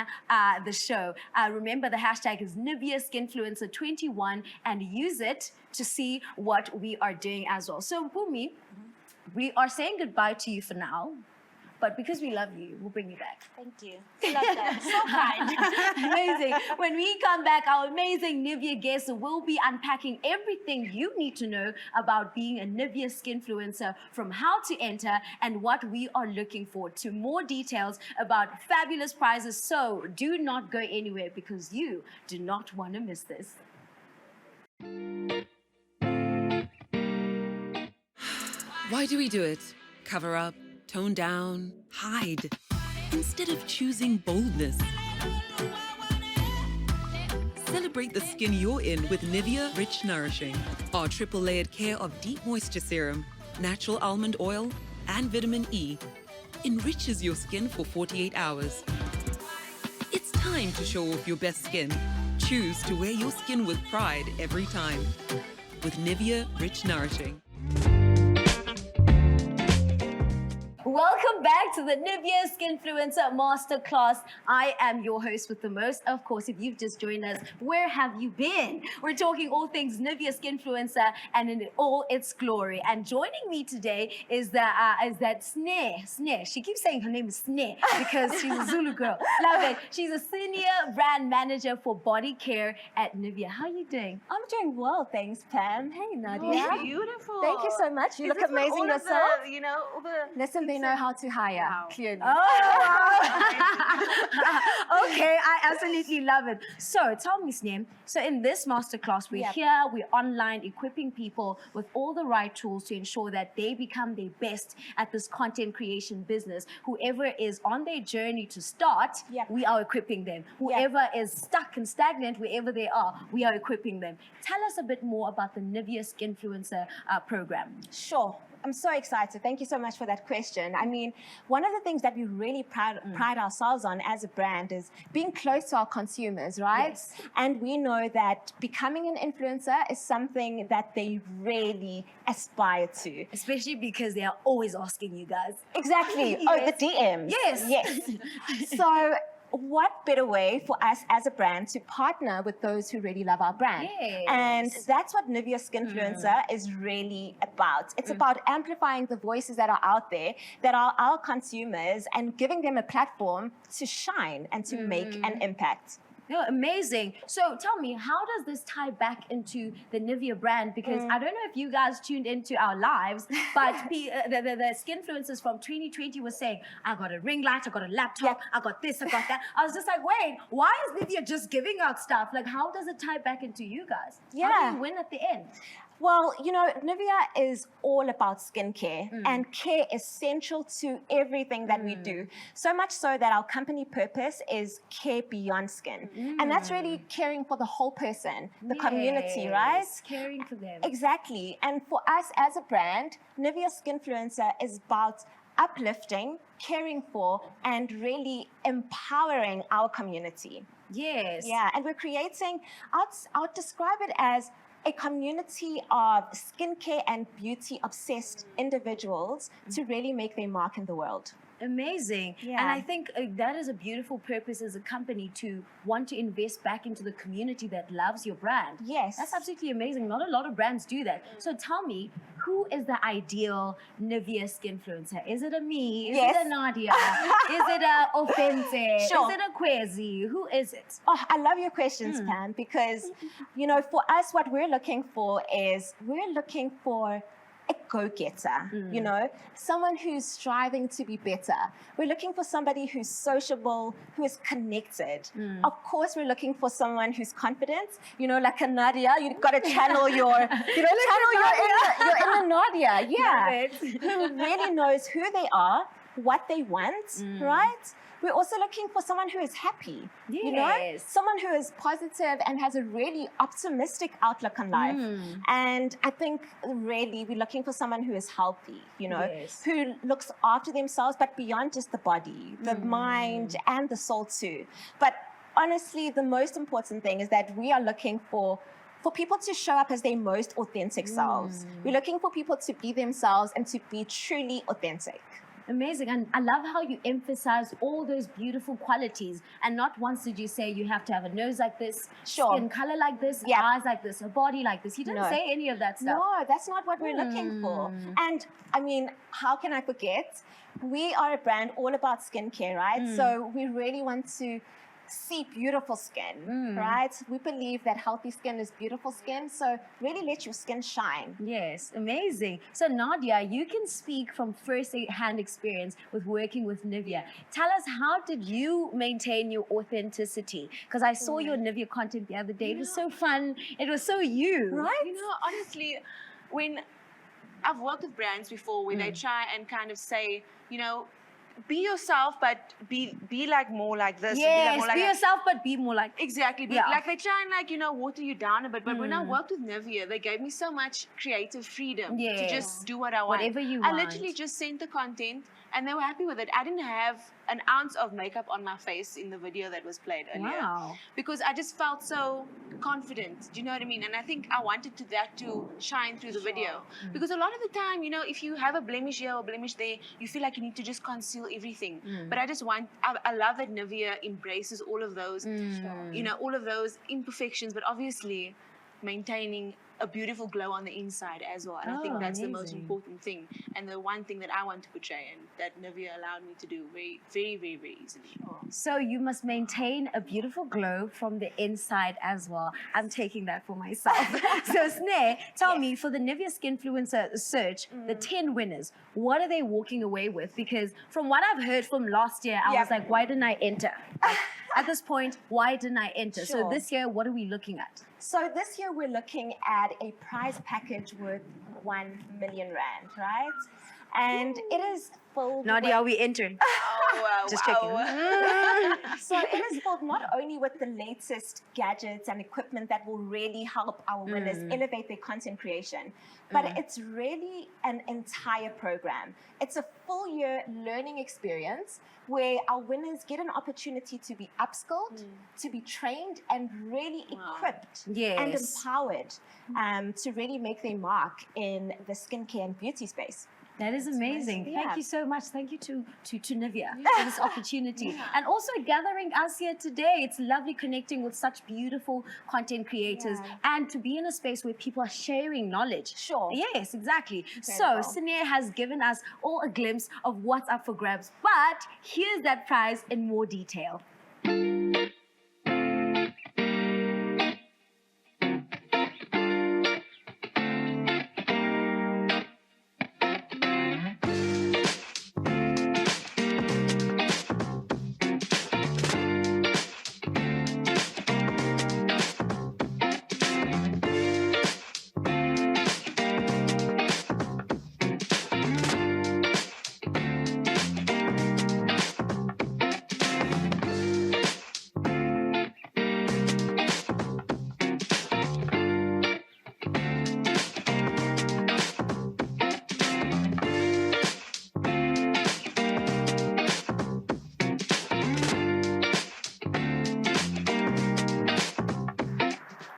the show. Remember the hashtag is NIVEA Skinfluencer 21, and use it to see what we are doing as well. So Mpoomy, we are saying goodbye to you for now. But because we love you, we'll bring you back. Thank you. I love that. So kind. Amazing. When we come back, our amazing NIVEA guests will be unpacking everything you need to know about being a NIVEA Skinfluencer, from how to enter and what we are looking for, to more details about fabulous prizes. So do not go anywhere, because you do not want to miss this. Why do we do it? Cover up, tone down, hide, instead of choosing boldness. Celebrate the skin you're in with NIVEA Rich Nourishing. Our triple layered care of deep moisture serum, natural almond oil, and vitamin E enriches your skin for 48 hours. It's time to show off your best skin. Choose to wear your skin with pride every time. With NIVEA Rich Nourishing. Welcome back to the NIVEA Skinfluencer Masterclass. I am your host with the most. Of course, if you've just joined us, where have you been? We're talking all things NIVEA Skinfluencer and in all its glory. And joining me today is that Sneh. She keeps saying her name is Sneh because she's a Zulu girl. Love it. She's a senior brand manager for body care at NIVEA. How are you doing? I'm doing well, thanks, Pam. Hey, Nadia. Beautiful. Thank you so much. You Is look this what amazing all of yourself. all the Listen, they're know how to hire, clearly. Oh, okay, I absolutely love it. So tell me, Snem, so in this masterclass, we're here, we're online, equipping people with all the right tools to ensure that they become their best at this content creation business. Whoever is on their journey to start, we are equipping them. Whoever is stuck and stagnant, wherever they are, we are equipping them. Tell us a bit more about the NIVEA Skinfluencer program. Sure. I'm so excited. Thank you so much for that question. I mean, one of the things that we really pride ourselves on as a brand is being close to our consumers, right? Yes. And we know that becoming an influencer is something that they really aspire to. Especially because they are always asking you guys. Exactly. Oh, the DMs. Yes. So what better way for us as a brand to partner with those who really love our brand? And that's what NIVEA Skinfluencer is really about. It's about amplifying the voices that are out there, that are our consumers, and giving them a platform to shine and to make an impact. No, amazing. So tell me, how does this tie back into the NIVEA brand? Because I don't know if you guys tuned into our lives, but the Skinfluencers from 2020 was saying, I got a ring light, I got a laptop, I got this, I got that. I was just like, wait, why is NIVEA just giving out stuff? Like, how does it tie back into you guys? How do you win at the end? Well, you know, NIVEA is all about skincare, and care is central to everything that we do. So much so that our company purpose is care beyond skin. And that's really caring for the whole person, the community, right? Caring for them. Exactly. And for us as a brand, NIVEA Skinfluencer is about uplifting, caring for, and really empowering our community. Yes. Yeah, and we're creating, I'll describe it as a community of skincare and beauty obsessed individuals to really make their mark in the world. Amazing. Yeah. And I think that is a beautiful purpose as a company, to want to invest back into the community that loves your brand. Yes. That's absolutely amazing. Not a lot of brands do that. So tell me, who is the ideal NIVEA Skinfluencer? Is it a me? Is it a Nadia? Is it a Authentic? Sure. Is it a Kwezi? Who is it? Oh, I love your questions, Pam, because, you know, for us, what we're looking for is we're looking for a go-getter, you know, someone who's striving to be better. We're looking for somebody who's sociable, who is connected. Of course, we're looking for someone who's confident, you know, like a Nadia. You've got to channel your, you know, your inner Nadia, who really knows who they are, what they want, right? We're also looking for someone who is happy, you know, someone who is positive and has a really optimistic outlook on life. And I think really we're looking for someone who is healthy, you know, who looks after themselves, but beyond just the body, the mind and the soul too. But honestly, the most important thing is that we are looking for people to show up as their most authentic selves. We're looking for people to be themselves and to be truly authentic. Amazing. And I love how you emphasize all those beautiful qualities. And not once did you say you have to have a nose like this, skin color like this, eyes like this, a body like this. You didn't say any of that stuff. No, that's not what we're looking for. And I mean, how can I forget? We are a brand all about skincare, right? So we really want to see beautiful skin, right? We believe that healthy skin is beautiful skin, so really let your skin shine. Yes, amazing. So Nadia, you can speak from first-hand experience with working with NIVEA. Tell us, how did you maintain your authenticity? Because I saw your NIVEA content the other day. It was so fun. It was so you. Right? You know, honestly, when I've worked with brands before where they try and kind of say, you know, be yourself, but be like more like this. Yes, be yourself, but be more like... Exactly. But like they try and like, you know, water you down a bit. But when I worked with NIVEA, they gave me so much creative freedom to just do what I want. Whatever you I want. literally just sent the content and they were happy with it. I didn't have an ounce of makeup on my face in the video that was played earlier. Wow. Because I just felt so confident. Do you know what I mean? And I think I wanted that to shine through the video. Because a lot of the time, you know, if you have a blemish here or blemish there, you feel like you need to just conceal everything. But I love that NIVEA embraces all of those, you know, all of those imperfections, but obviously maintaining a beautiful glow on the inside as well. And I think that's the most amazing. important thing. And the one thing that I want to portray and that Nivea allowed me to do very, very, very, very easily. So you must maintain a beautiful glow from the inside as well. I'm taking that for myself. So Sneh, tell me, for the NIVEA Skinfluencer search, the 10 winners, what are they walking away with? Because from what I've heard from last year, I was like, why didn't I enter? Like, at this point, why didn't I enter? So this year, what are we looking at? So this year we're looking at a prize package worth 1 million rand, right? And it is filled Nadia, are we entering? Just checking. So it is filled not only with the latest gadgets and equipment that will really help our winners elevate their content creation, but it's really an entire program. It's a full year learning experience where our winners get an opportunity to be upskilled, to be trained, and really equipped and empowered to really make their mark in the skincare and beauty space. That is amazing. Thank you so much. Thank you to NIVEA for this opportunity. And also gathering us here today. It's lovely connecting with such beautiful content creators and to be in a space where people are sharing knowledge. Sure. Yes, exactly. So Sneh has given us all a glimpse of what's up for grabs. But here's that prize in more detail.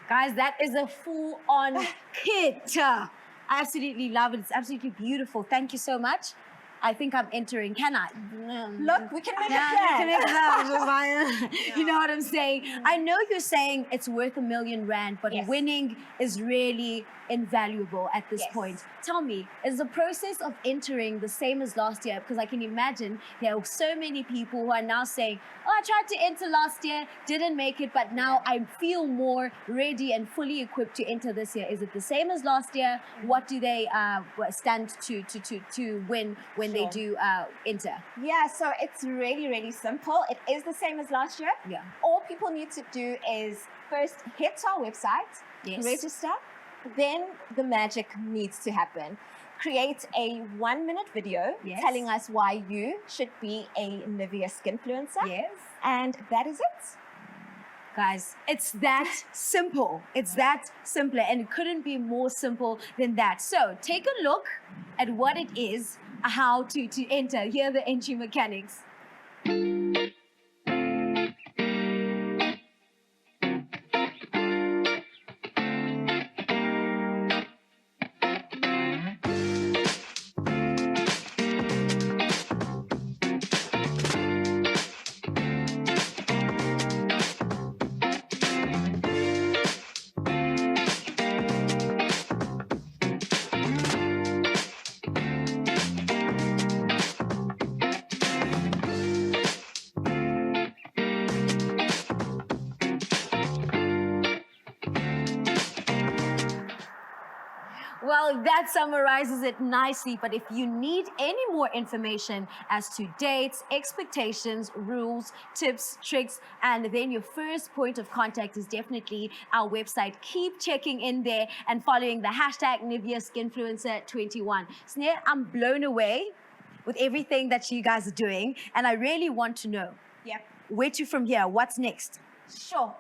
Guys, that is a full-on kit. I absolutely love it. It's absolutely beautiful. Thank you so much. I think I'm entering. Can I? Look, we can make Yeah, it. we can make it. You know what I'm saying? I know you're saying it's worth R1 million, but winning is really invaluable at this point. Tell me, is the process of entering the same as last year? Because I can imagine there are so many people who are now saying, oh, I tried to enter last year, didn't make it, but now I feel more ready and fully equipped to enter this year. Is it the same as last year? What do they stand to win when they do enter? Yeah, so it's really, really simple. It is the same as last year. Yeah. All people need to do is first hit our website, register, then the magic needs to happen. Create a 1-minute video telling us why you should be a NIVEA Skinfluencer. Yes. And that is it. Guys, it's that simple. It's that simple, and it couldn't be more simple than that. So take a look at what it is, how to enter. Here are the entry mechanics. Well, that summarizes it nicely, but if you need any more information as to dates, expectations, rules, tips, tricks, and then your first point of contact is definitely our website. Keep checking in there and following the hashtag NIVEA Skinfluencer 21. Sneh, I'm blown away with everything that you guys are doing, and I really want to know where to from here. What's next? Sure.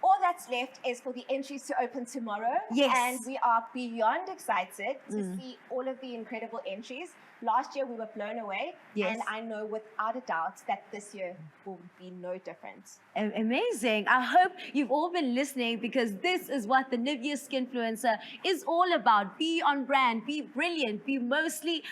All that's left is for the entries to open tomorrow. Yes. And we are beyond excited to see all of the incredible entries. last year we were blown away. Yes. And I know without a doubt that this year will be no different. Amazing. I hope you've all been listening, because this is what the NIVEA Skinfluencer is all about. Be on brand, be brilliant, be mostly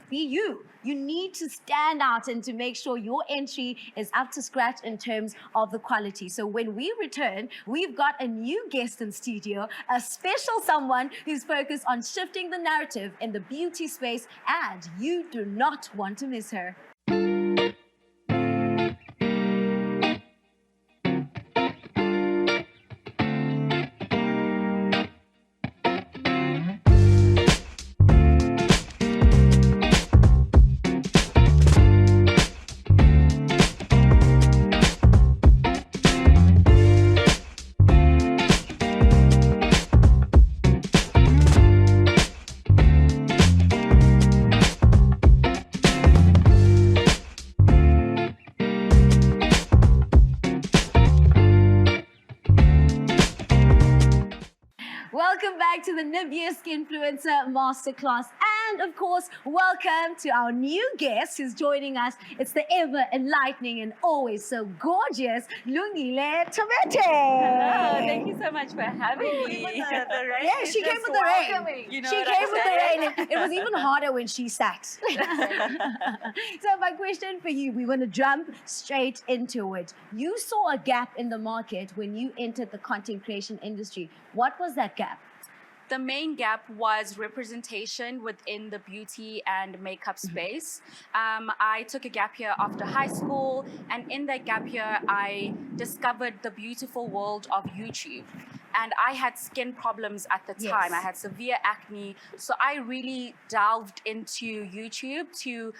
be you. You need to stand out and to make sure your entry is up to scratch in terms of the quality. So when we return, we've got a new guest in studio, a special someone who's focused on shifting the narrative in the beauty space, and you do not want to miss her. Welcome back to the NIVEA Skinfluencer Masterclass. And of course, welcome to our new guest who's joining us. It's the ever enlightening and always so gorgeous Lungile Thabethe. Hello, thank you so much for having me. Yeah, she came with the rain. You know She what came I'm with the saying? rain. It was even harder when she sat. So my question for you, we're going to jump straight into it. You saw a gap in the market when you entered the content creation industry. What was that gap? The main gap was representation within the beauty and makeup space. I took a gap year after high school, and in that gap year, I discovered the beautiful world of YouTube. And I had skin problems at the time. I had severe acne. So I really delved into YouTube to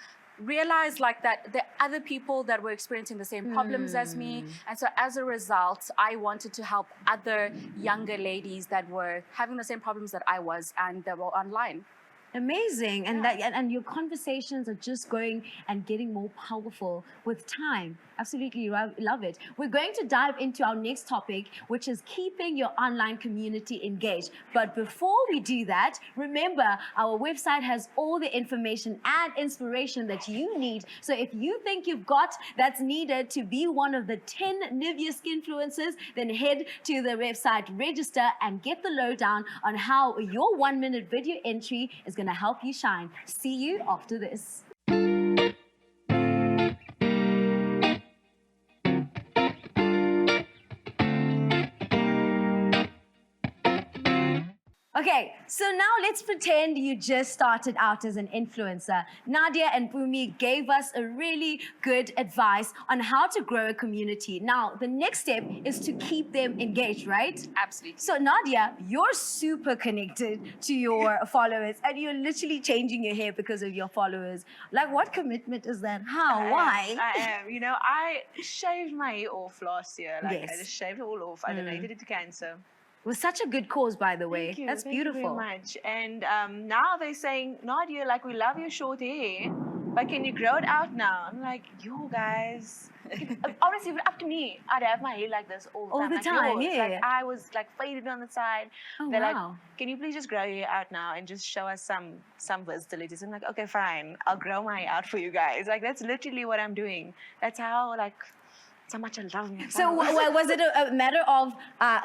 realize like that there are other people that were experiencing the same problems as me. And so as a result, I wanted to help other younger ladies that were having the same problems that I was, and they were online. Amazing. And and your conversations are just going and getting more powerful with time. Absolutely love it. We're going to dive into our next topic, which is keeping your online community engaged. But before we do that, remember our website has all the information and inspiration that you need. So if you think you've got that's needed to be one of the 10 NIVEA Skinfluencers, then head to the website, register, and get the lowdown on how your 1-minute video entry is going to help you shine. See you after this. Okay, so now let's pretend you just started out as an influencer. Nadia and Mpoomy gave us a really good advice on how to grow a community. Now, the next step is to keep them engaged, right? Absolutely. So Nadia, you're super connected to your followers, and you're literally changing your hair because of your followers. Like, what commitment is that? How? Why? I am. You know, I shaved my hair off last year. Like, Yes. I just shaved it all off. I donated it to cancer. It was such a good cause, by the way. Thank you. That's Thank beautiful. you very much. And now they're saying, Nadia, like, we love your short hair, but can you grow it out now? I'm like, yo, guys. Honestly, if it up to me, I'd have my hair like this all the time. All the like time, yours. yeah. Like, I was like faded on the side. Oh, They're wow. like, can you please just grow your hair out now and just show us some versatilities? I'm like, okay, fine. I'll grow my hair out for you guys. Like, that's literally what I'm doing. That's how, like, so much I love me. So was it a matter of,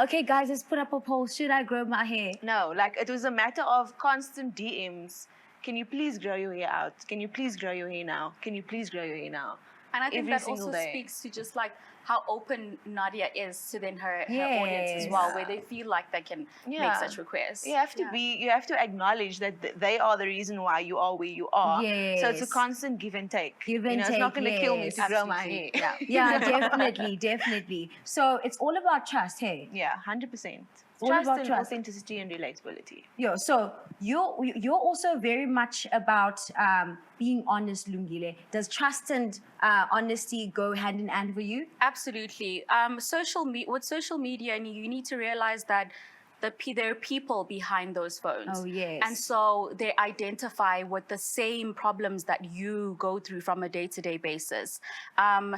okay, guys, let's put up a poll. Should I grow my hair? No, like, it was a matter of constant DMs. Can you please grow your hair out? Can you please grow your hair now? Can you please grow your hair now? And I think Every that single also day. speaks to just like how open Nadia is to then her audience as well, where they feel like they can make such requests. You have to you have to acknowledge that they are the reason why you are where you are. So it's a constant give and take. Give and It's not going to kill me to grow my hair. Yeah. Yeah, definitely, definitely. So it's all about trust, hey? Yeah, 100%. All Trust about and trust. authenticity and relatability. Yeah, so you're also very much about being honest, Lungile. Does trust and honesty go hand in hand for you? Absolutely. With social media, and you need to realize that there are people behind those phones. Oh, yes. And so they identify with the same problems that you go through from a day-to-day basis.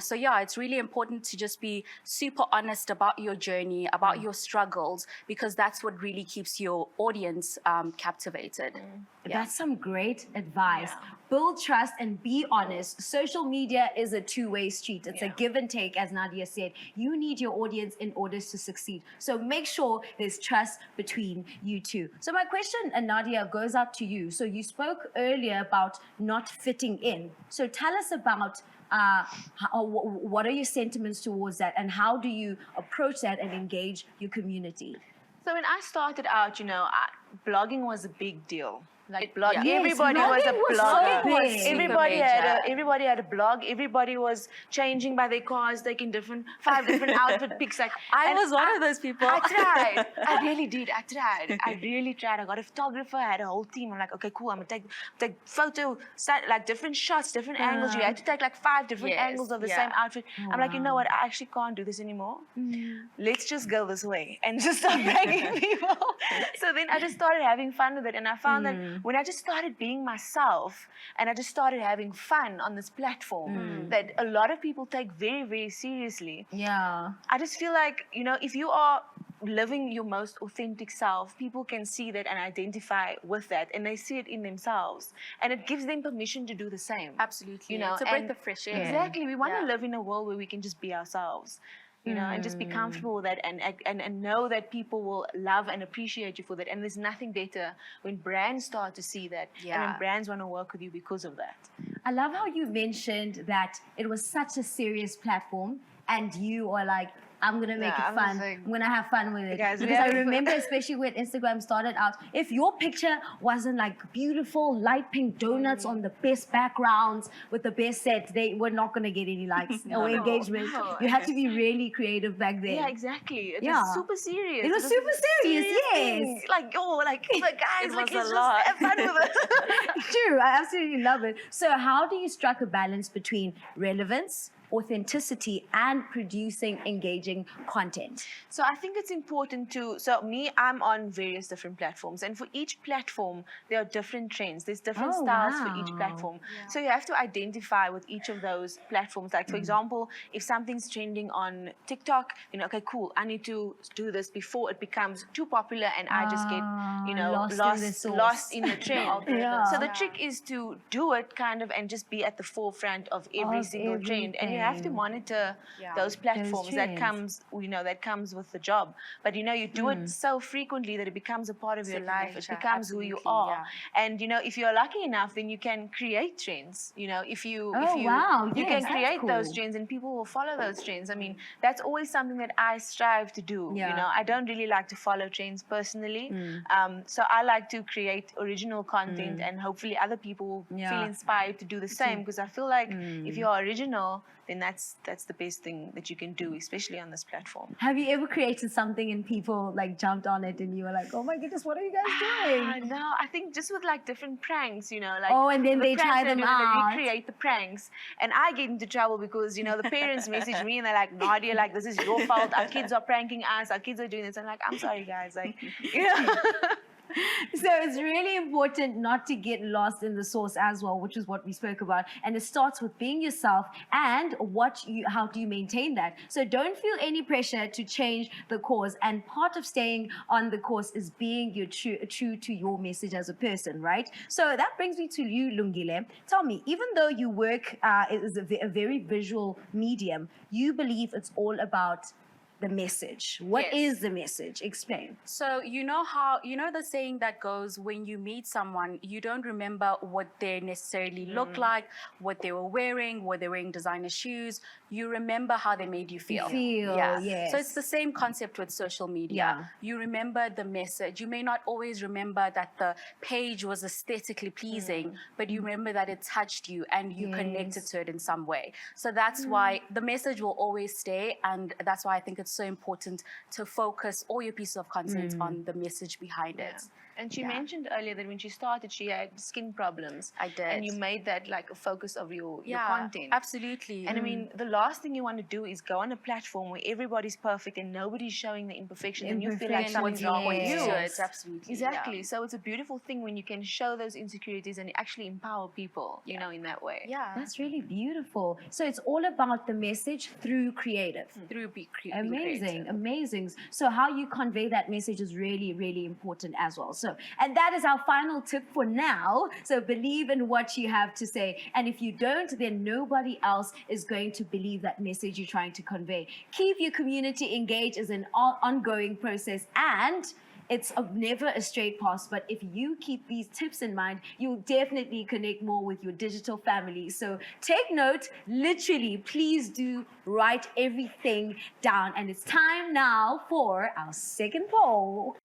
So yeah, it's really important to just be super honest about your journey, about your struggles, because that's what really keeps your audience captivated. That's some great advice. build trust and be honest. Social media is a two-way street. It's a give and take, as Nadia said. You need your audience in order to succeed. So make sure there's trust between you two. So my question, Nadia, goes out to you. So you spoke earlier about not fitting in. So tell us about what are your sentiments towards that, and how do you approach that and engage your community? So when I started out, blogging was a big deal. Like blogging, Yes, everybody was a blogging was blogger. so big. Everybody had a blog. Everybody was changing by their cars, taking 5 different outfit pics. Like I was one of those people. I tried. I really did. I tried. I really tried. I got a photographer. I had a whole team. I'm like, okay, cool. I'm gonna take photo, like different shots, different angles. You had to take like 5 different angles of the same outfit. I'm like, you know what? I actually can't do this anymore. Let's just go this way and just start pranking people. So then I just started having fun with it, and I found that when I just started being myself and I just started having fun on this platform that a lot of people take very, very seriously. Yeah. I just feel like, if you are living your most authentic self, people can see that and identify with that, and they see it in themselves, and it gives them permission to do the same. Absolutely. It's a breath of fresh air. Exactly. We want to live in a world where we can just be ourselves. And just be comfortable with that, and know that people will love and appreciate you for that. And there's nothing better when brands start to see that, and when brands want to work with you because of that. I love how you mentioned that it was such a serious platform, and you are like, I'm going to make it fun. I'm going to have fun with it. Guys, because I remember, especially when Instagram started out, if your picture wasn't like beautiful light pink donuts on the best backgrounds with the best set, they were not going to get any likes or engagement. You had to be really creative back then. Yeah, exactly. It was super serious. It was super serious, yes. Like, guys, It like, was let's a lot. just have fun with it. True, I absolutely love it. So how do you strike a balance between relevance, authenticity, and producing engaging content? So I think it's important I'm on various different platforms, and for each platform there are different trends. There's different styles for each platform. So you have to identify with each of those platforms. Like for example, if something's trending on TikTok, okay, cool, I need to do this before it becomes too popular and I just get lost in the trend. So the trick is to do it kind of and just be at the forefront of every single trend, and you have to monitor those platforms. That comes with the job. But you do it so frequently that it becomes a part of your life. It becomes who you are. And if you're lucky enough, then you can create trends. If you can create those trends, and people will follow those trends. I mean, that's always something that I strive to do. I don't really like to follow trends personally. So I like to create original content, and hopefully other people will feel inspired to do the same, because I feel like if you're original, then that's the best thing that you can do, especially on this platform. Have you ever created something and people like jumped on it and you were like, oh my goodness, what are you guys doing? No, I think just with like different pranks, and then they try them out. They recreate the pranks, and I get into trouble because the parents message me and they're like, Nadia, like, this is your fault. Our kids are pranking us. Our kids are doing this. I'm like, I'm sorry, guys. Like, So it's really important not to get lost in the source as well, which is what we spoke about. And it starts with being yourself and how do you maintain that. So don't feel any pressure to change the course. And part of staying on the course is being true to your message as a person, right? So that brings me to you, Lungile. Tell me, even though you work is a very visual medium, you believe it's all about the message. What is the message? Explain. So you know the saying that goes, when you meet someone, you don't remember what they necessarily look like, what they were wearing designer shoes. You remember how they made you feel. Yes. So it's the same concept with social media. You remember the message. You may not always remember that the page was aesthetically pleasing, but you remember that it touched you and you connected to it in some way. So that's why the message will always stay, and that's why I think it's so important to focus all your pieces of content on the message behind it. And she mentioned earlier that when she started, she had skin problems. I did. And you made that like a focus of your content. Absolutely. And I mean, the last thing you want to do is go on a platform where everybody's perfect and nobody's showing the imperfection, and you feel like something's wrong with you. Absolutely. Exactly. So it's a beautiful thing when you can show those insecurities and actually empower people, in that way. Yeah. That's really beautiful. So it's all about the message through creative. Through being Amazing, amazing. So how you convey that message is really, really important as well. So, and that is our final tip for now. So believe in what you have to say. And if you don't, then nobody else is going to believe that message you're trying to convey. Keep your community engaged is an ongoing process, and it's never a straight path, but if you keep these tips in mind, you'll definitely connect more with your digital family. So take note, literally, please do write everything down. And it's time now for our second poll.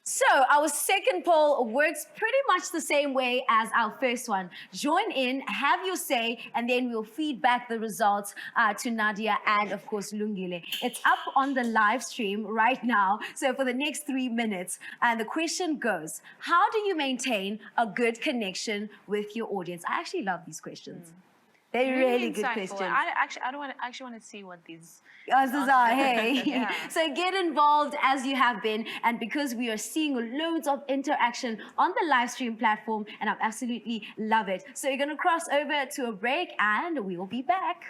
So our second poll works pretty much the same way as our first one. Join in, have your say, and then we'll feed back the results to Nadia and, of course, Lungile. It's up on the live stream right now, so for the next 3 minutes. And the question goes, how do you maintain a good connection with your audience? I actually love these questions. They're really good questions. I actually want to see what these answers are. Hey, yeah. So get involved as you have been, and because we are seeing loads of interaction on the live stream platform, and I absolutely love it. So you're gonna cross over to a break, and we will be back.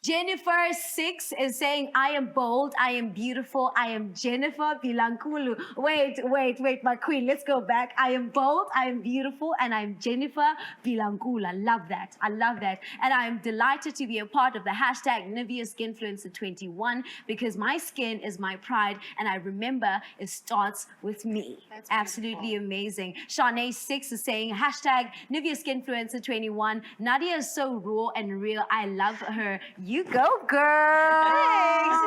Jennifer 6 is saying, I am bold, I am beautiful, I am Jennifer Bilankulu. Wait, my queen, let's go back. I am bold, I am beautiful, and I'm Jennifer Bilankulu. I love that. I love that. And I am delighted to be a part of the hashtag NIVEA Skinfluencer 21 because my skin is my pride, and I remember it starts with me. That's absolutely amazing. Shanae 6 is saying, hashtag NIVEA Skinfluencer 21. Nadia is so raw and real. I love her. You go, girl.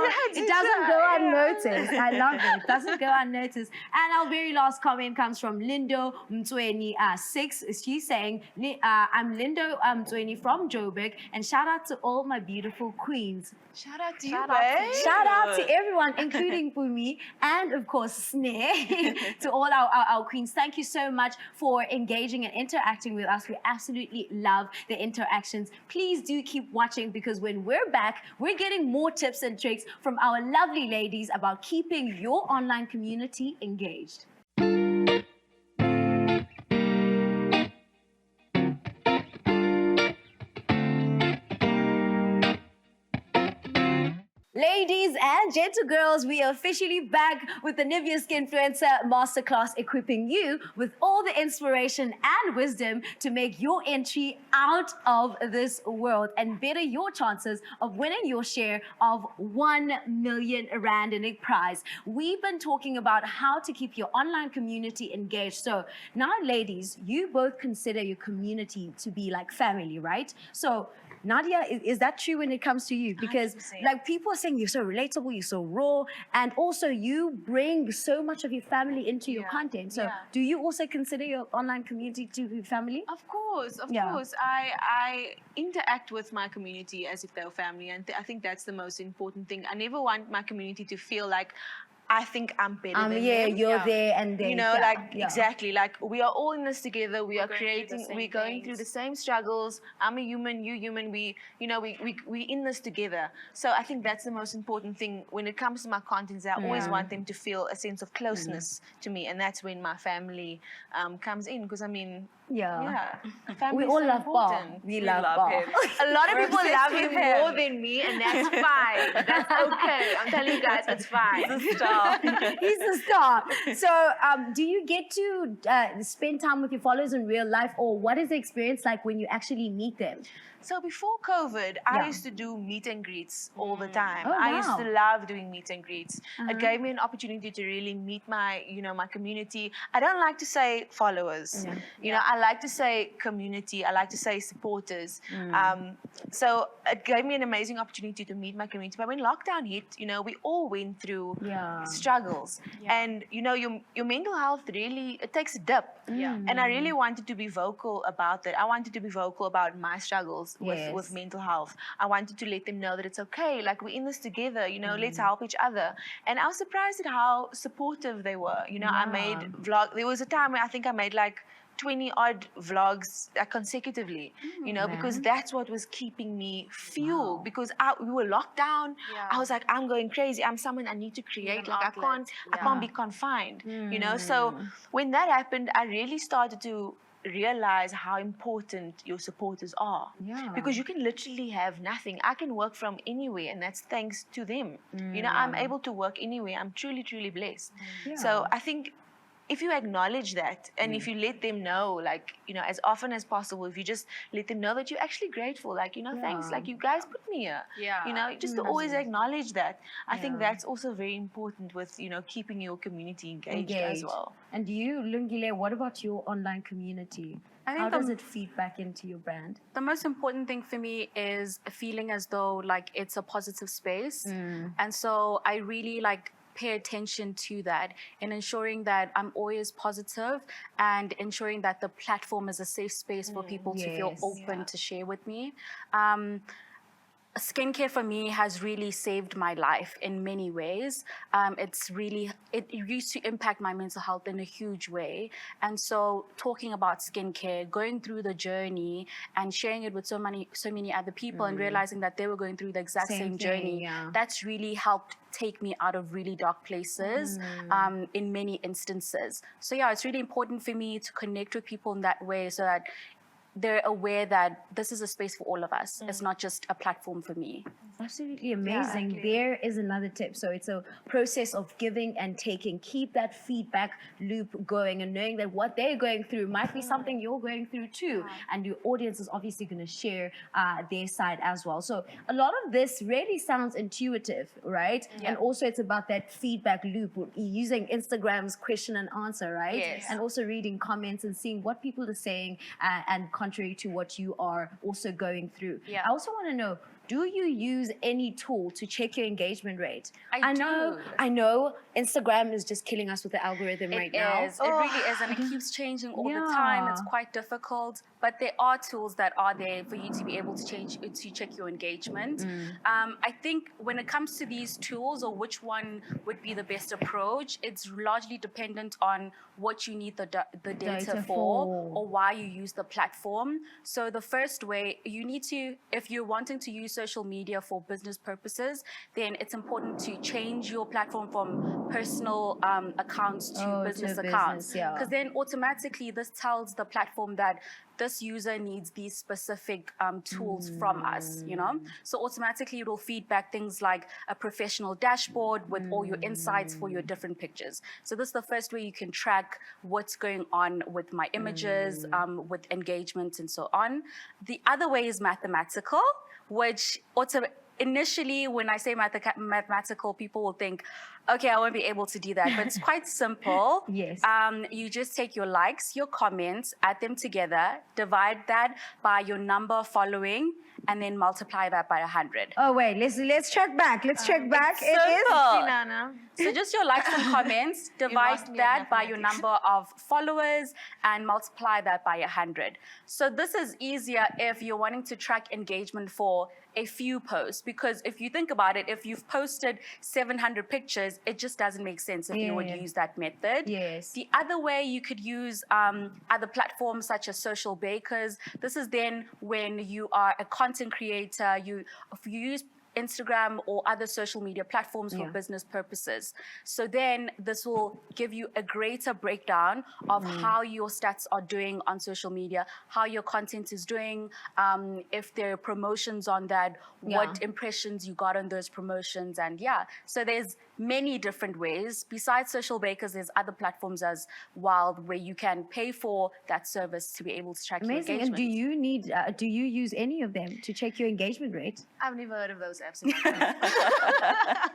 Thanks. It doesn't go unnoticed. I love it. It doesn't go unnoticed. And our very last comment comes from Lindo Mtweni 6. She's saying, I'm Lindo Mtweni from Joburg, and shout out to all my beautiful queens. Shout out to you, babe. Shout out to everyone, including Mpoomy, and of course, Snare, to all our queens. Thank you so much for engaging and interacting with us. We absolutely love the interactions. Please do keep watching, because when we're back, we're getting more tips and tricks from our lovely ladies about keeping your online community engaged. Ladies and gentle girls, we are officially back with the NIVEA Skinfluencer Masterclass, equipping you with all the inspiration and wisdom to make your entry out of this world and better your chances of winning your share of 1 million Rand in a prize. We've been talking about how to keep your online community engaged. So now, ladies, you both consider your community to be like family, right? So Nadia, is that true when it comes to you? Because 100%. like people are saying you're so relatable, you're so raw, and also you bring so much of your family into your content. So do you also consider your online community to be family? Of course, of course. I interact with my community as if they were family, and I think that's the most important thing. I never want my community to feel like I think I'm better than them. You're there and there. You know, exactly. Like, we are all in this together. We are creating. We're going through the same struggles. I'm a human. You human. We in this together. So I think that's the most important thing when it comes to my contents. I always want them to feel a sense of closeness to me, and that's when my family comes in. Because I mean, family we is all so love important. Bob. We love Bob. him. A lot of people love him more than me, and that's fine. That's okay. I'm telling you guys, it's fine. He's a star. He's a star. So, do you get to spend time with your followers in real life, or what is the experience like when you actually meet them? So before COVID, I used to do meet and greets all the time. Oh, I used wow. to love doing meet and greets. It gave me an opportunity to really meet my, my community. I don't like to say followers. You know, I like to say community. I like to say supporters. So it gave me an amazing opportunity to meet my community. But when lockdown hit, we all went through struggles. And, your mental health really, it takes a dip. And I really wanted to be vocal about that. I wanted to be vocal about my struggles with mental health. I wanted to let them know that it's okay. Like, we're in this together, let's help each other. And I was surprised at how supportive they were. I made vlog. There was a time where I think I made like 20 odd vlogs consecutively, you know, because that's what was keeping me fueled. Because we were locked down. I was like, I'm going crazy. I'm someone, I need to create. Like I can't be confined, you know. So when that happened, I really started to realize how important your supporters are. Because you can literally have nothing. I can work from anywhere, and that's thanks to them. You know, I'm able to work anywhere. I'm truly, truly blessed. So I think if you acknowledge that, and if you let them know, like, you know, as often as possible, if you just let them know that you're actually grateful, like, you know, thanks, like, you guys put me here. You know, just to always acknowledge that. I think that's also very important with, you know, keeping your community engaged as well. And you, Lungile, what about your online community? How does it feed back into your brand? The most important thing for me is feeling as though like it's a positive space. And so I really like pay attention to that and ensuring that I'm always positive and ensuring that the platform is a safe space for people to feel open to share with me. Skincare for me has really saved my life in many ways. It used to impact my mental health in a huge way. And so talking about skincare, going through the journey and sharing it with so many other people and realizing that they were going through the exact same journey, that's really helped take me out of really dark places in many instances. So yeah, it's really important for me to connect with people in that way so that they're aware that this is a space for all of us. It's not just a platform for me. Absolutely amazing. Yeah, there is another tip. So it's a process of giving and taking. Keep that feedback loop going and knowing that what they're going through might be something you're going through too. And your audience is obviously going to share their side as well. So a lot of this really sounds intuitive, right? And also it's about that feedback loop, using Instagram's question and answer, right? And also reading comments and seeing what people are saying and contrary to what you are also going through. I also want to know, do you use any tool to check your engagement rate? I know Instagram is just killing us with the algorithm right now. It really is, and it keeps changing all the time. It's quite difficult, but there are tools that are there for you to be able to check your engagement. I think when it comes to these tools or which one would be the best approach, it's largely dependent on what you need the data for or why you use the platform. So the first way, you need to, if you're wanting to use social media for business purposes, then it's important to change your platform from personal accounts to business accounts. Because then automatically this tells the platform that this user needs these specific tools from us, you know? So automatically it will feed back things like a professional dashboard with all your insights for your different pictures. So this is the first way you can track what's going on with my images, with engagement and so on. The other way is mathematical, which initially, when I say mathematical, people will think, okay, I won't be able to do that. But it's quite simple. You just take your likes, your comments, add them together, divide that by your number of following, and then multiply that by 100. Oh, wait, let's check back. It is. So just your likes and comments, divide that by your number of followers and multiply that by 100. So this is easier if you're wanting to track engagement for a few posts, because if you think about it, if you've posted 700 pictures, it just doesn't make sense if you would use that method. The other way, you could use other platforms such as social bakers. This is then when you are a content creator, if you use Instagram or other social media platforms for business purposes. So then this will give you a greater breakdown of how your stats are doing on social media, how your content is doing, if there are promotions on that, what impressions you got on those promotions, and so there's many different ways. Besides social bakers, there's other platforms as well where you can pay for that service to be able to track your engagement. And do you use any of them to check your engagement rate? I've never heard of those apps in my life.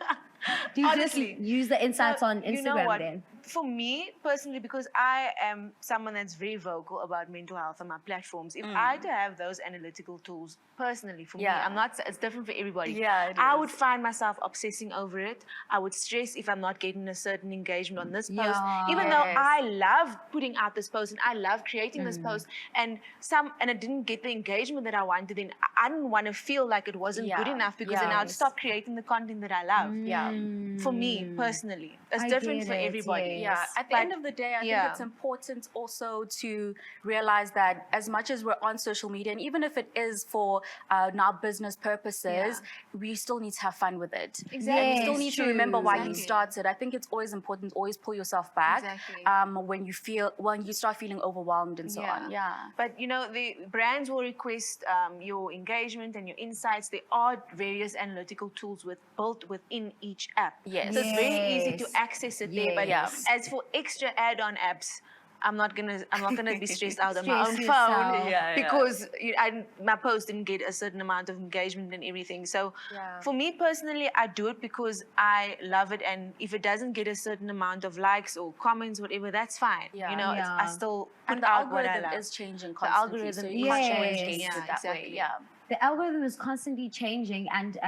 Do you honestly just use the insights on Instagram, you know what? Then? For me, personally, because I am someone that's very vocal about mental health on my platforms, if I had to have those analytical tools, personally, for me, it's different for everybody. I would find myself obsessing over it. I would stress if I'm not getting a certain engagement on this post. Even though I love putting out this post and I love creating this post, and I didn't get the engagement that I wanted, then I didn't want to feel like it wasn't good enough, because then I'd stop creating the content that I love. For me, personally. It's different for everybody. Yeah, at the end of the day, I think it's important also to realize that as much as we're on social media, and even if it is for now business purposes, we still need to have fun with it. Exactly. You still need to remember why you started. I think it's always important to always pull yourself back when you start feeling overwhelmed and so on. Yeah. But you know, the brands will request your engagement and your insights. There are various analytical tools built within each app. Yes. So it's very easy to access it there. But as for extra add-on apps, I'm not gonna be stressed out on my own phone because my post didn't get a certain amount of engagement and everything. So for me personally, I do it because I love it, and if it doesn't get a certain amount of likes or comments, whatever, that's fine. You know, I still put out what I love. The algorithm is changing constantly. The algorithm so you can't change it that way. Yeah. The algorithm is constantly changing, and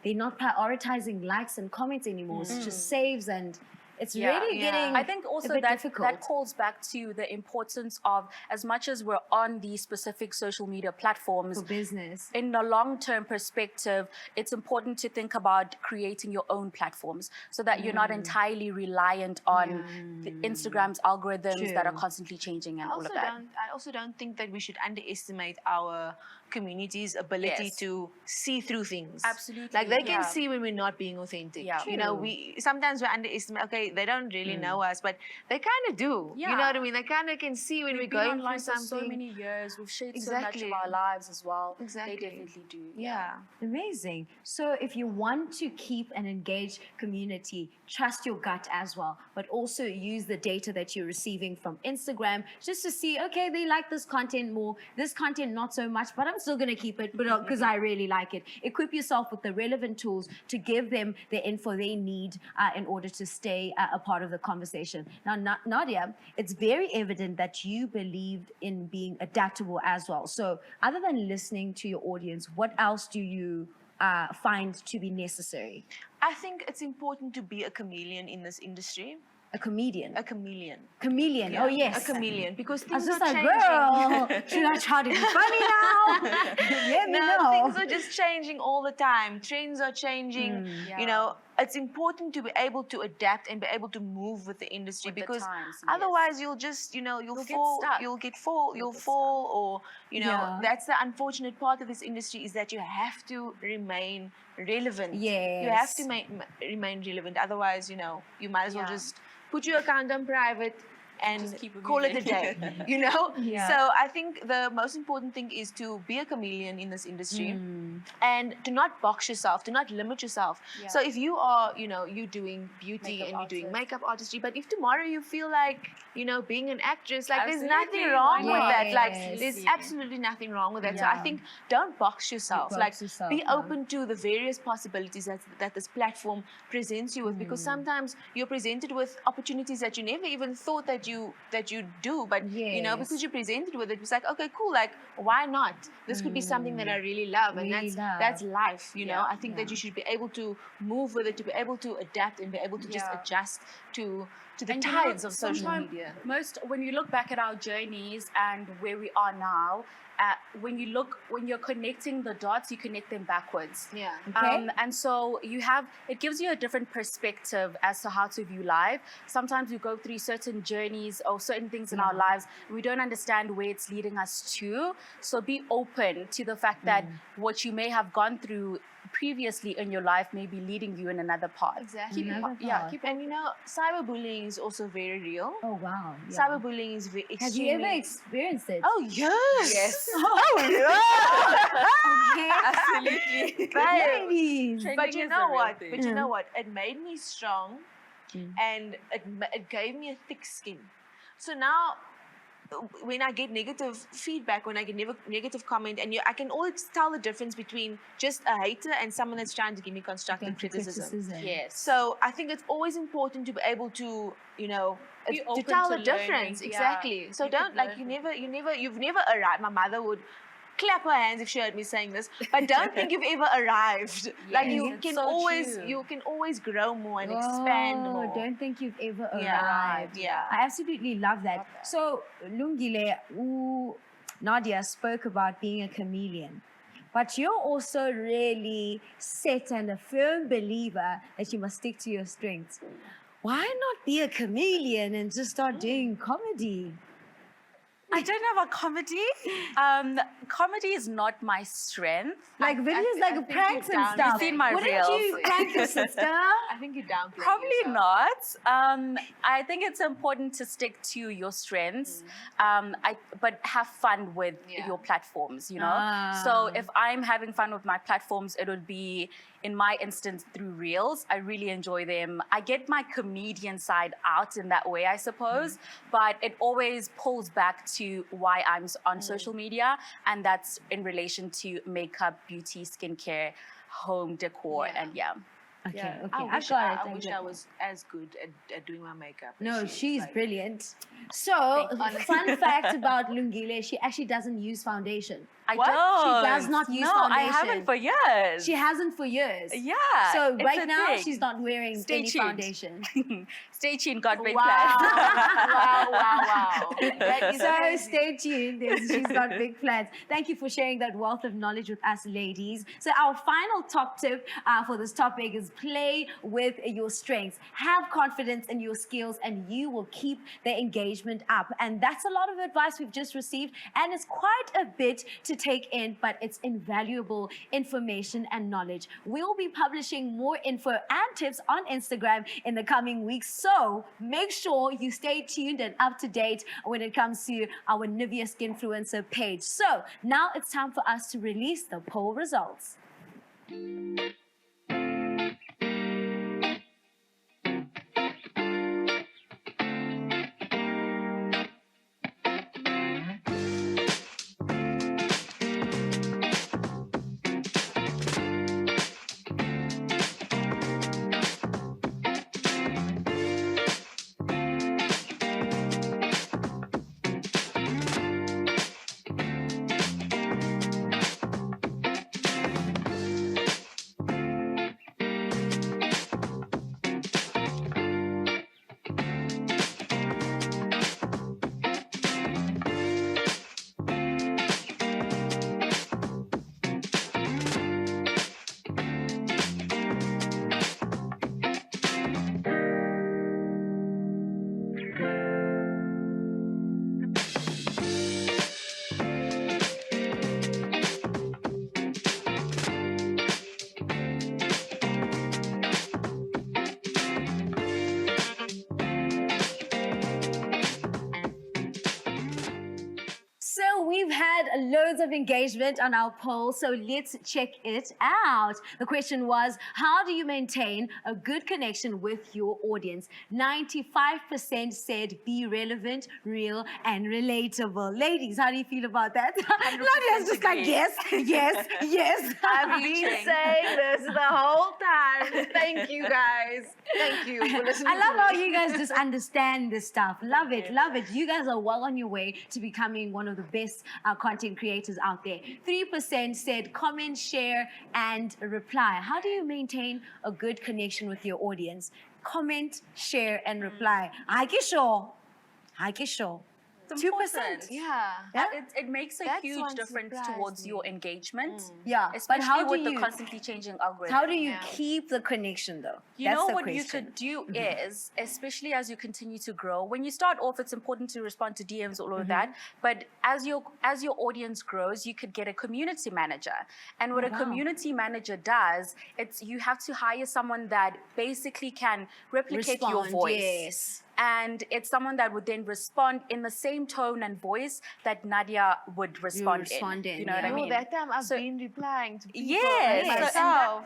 they're not prioritizing likes and comments anymore. It's just saves, and it's really getting I think also that calls back to the importance of, as much as we're on these specific social media platforms for business, in a long-term perspective, it's important to think about creating your own platforms so that you're not entirely reliant on the Instagram's algorithms that are constantly changing and all of that. I also don't think that we should underestimate our community's ability to see through things. Absolutely. Like they can see when we're not being authentic. You know, sometimes we underestimate, okay, they don't really know us, but they kind of do. You know what I mean? They kind of can see when we're going through something. For so many years, we've shared so much of our lives as well. Exactly. They definitely do. Yeah. Amazing. So if you want to keep an engaged community, trust your gut as well, but also use the data that you're receiving from Instagram just to see, okay, they like this content more, this content not so much, but I'm still going to keep it because I really like it. Equip yourself with the relevant tools to give them the info they need in order to stay a part of the conversation. Now, Nadia, it's very evident that you believed in being adaptable as well. So other than listening to your audience, what else do you find to be necessary? I think it's important to be a chameleon in this industry. A comedian. A chameleon. Chameleon. Yeah. Oh yes. A chameleon, because I was things just are like, changing. girl, should I try to be funny now? Let me know. Things are just changing all the time. Trends are changing. You know, it's important to be able to adapt and be able to move with the industry, because otherwise you'll just, you know, you'll fall, you'll fall, or you know, that's the unfortunate part of this industry, is that you have to remain relevant. You have to remain relevant. Otherwise, you know, you might as well just put your account on private and call it a day, you know? So I think the most important thing is to be a chameleon in this industry and to not box yourself, to not limit yourself. So if you are, you know, you're doing beauty and you're doing makeup artistry, but if tomorrow you feel like, you know, being an actress, like there's nothing wrong with that. Like there's absolutely nothing wrong with that. So I think don't box yourself. Be open to the various possibilities that this platform presents you with, because sometimes you're presented with opportunities that you never even thought that you do, but you know, because you're presented with it, it's like, okay, cool, like why not? This could be something that I really love, and that's life, you know. I think that you should be able to move with it, to be able to adapt and be able to just adjust to the tides of social media. When you look back at our journeys and where we are now, when you're connecting the dots, you connect them backwards. And so it gives you a different perspective as to how to view life. Sometimes we go through certain journeys or certain things in our lives, we don't understand where it's leading us to. So be open to the fact that what you may have gone through previously in your life may be leading you in another path. Exactly. And you know, cyberbullying is also very real. Oh wow. Cyberbullying is very extremely... Have you ever experienced it? Oh yes. Yes. Oh yeah. Absolutely. Ladies. But you know what? It made me strong, and it gave me a thick skin. So now, when I get negative feedback, when I get negative comment, and I can always tell the difference between just a hater and someone that's trying to give me constructive criticism. Yes. So I think it's always important to be able to, you know, to tell the difference. Exactly. So you've never arrived. My mother would clap her hands if she heard me saying this, but don't think you've ever arrived. Like you can always grow more and expand more. Don't think you've ever arrived. I absolutely love that. So Lungile, Nadia spoke about being a chameleon, but you're also really set and a firm believer that you must stick to your strengths. why not be a chameleon and just start doing comedy? I don't know about comedy. Comedy is not my strength. Like videos like pranks and stuff. You've seen my Wouldn't reels. you prank your sister? I think you downplay Probably yourself. not. I think it's important to stick to your strengths, but have fun with your platforms, you know? So if I'm having fun with my platforms, it would be, in my instance, through reels. I really enjoy them. I get my comedian side out in that way, I suppose, but it always pulls back to why I'm on social media, and that's in relation to makeup, beauty, skincare, home decor, and Okay, I got wish it. I was as good at doing my makeup. as No, she is. she's Like, brilliant. So, fun fact about Lungile, she actually doesn't use foundation. I don't. She does not use No, I foundation. haven't for years. She hasn't for years. Yeah. So it's right a now, thing. she's not wearing Stay any tuned. foundation. Stay tuned, got big Wow. plans. wow. That is So crazy. stay tuned. She's got big plans. Thank you for sharing that wealth of knowledge with us, ladies. So our final top tip for this topic is play with your strengths. Have confidence in your skills and you will keep the engagement up. And that's a lot of advice we've just received. And it's quite a bit to take in, but it's invaluable information and knowledge. We'll be publishing more info and tips on Instagram in the coming weeks. So make sure you stay tuned and up to date when it comes to our NIVEA Skinfluencer page. So now it's time for us to release the poll results. So we've had loads of engagement on our poll, so let's check it out. The question was, how do you maintain a good connection with your audience? 95% said be relevant, real, and relatable. Ladies, how do you feel about that? Nadia's just like, yes, yes, yes. I've been saying this the whole time. Thank you, guys. Thank you for listening. I love to how me. you guys just understand this stuff. Love it, love it. You guys are well on your way to becoming one of the best content creators out there. 3% said comment, share, and reply. How do you maintain a good connection with your audience? Comment, share, and reply. Hi, Kisho. Hi, Kisho. It's 2%. important. Yeah. It makes a That huge one difference surprised towards me. your engagement. Yeah, Especially but how do with you, the constantly changing algorithm. how do you keep the connection though? You That's know the what question. you could do is, especially as you continue to grow, when you start off, it's important to respond to DMs, all of that. But as your audience grows, you could get a community manager. And what a community manager does, it's you have to hire someone that basically can replicate your Respond, voice. yes. And it's someone that would then respond in the same tone and voice that Nadia would respond in. You know what I No, mean? that time I've So- been replying to people Yes, like so- myself.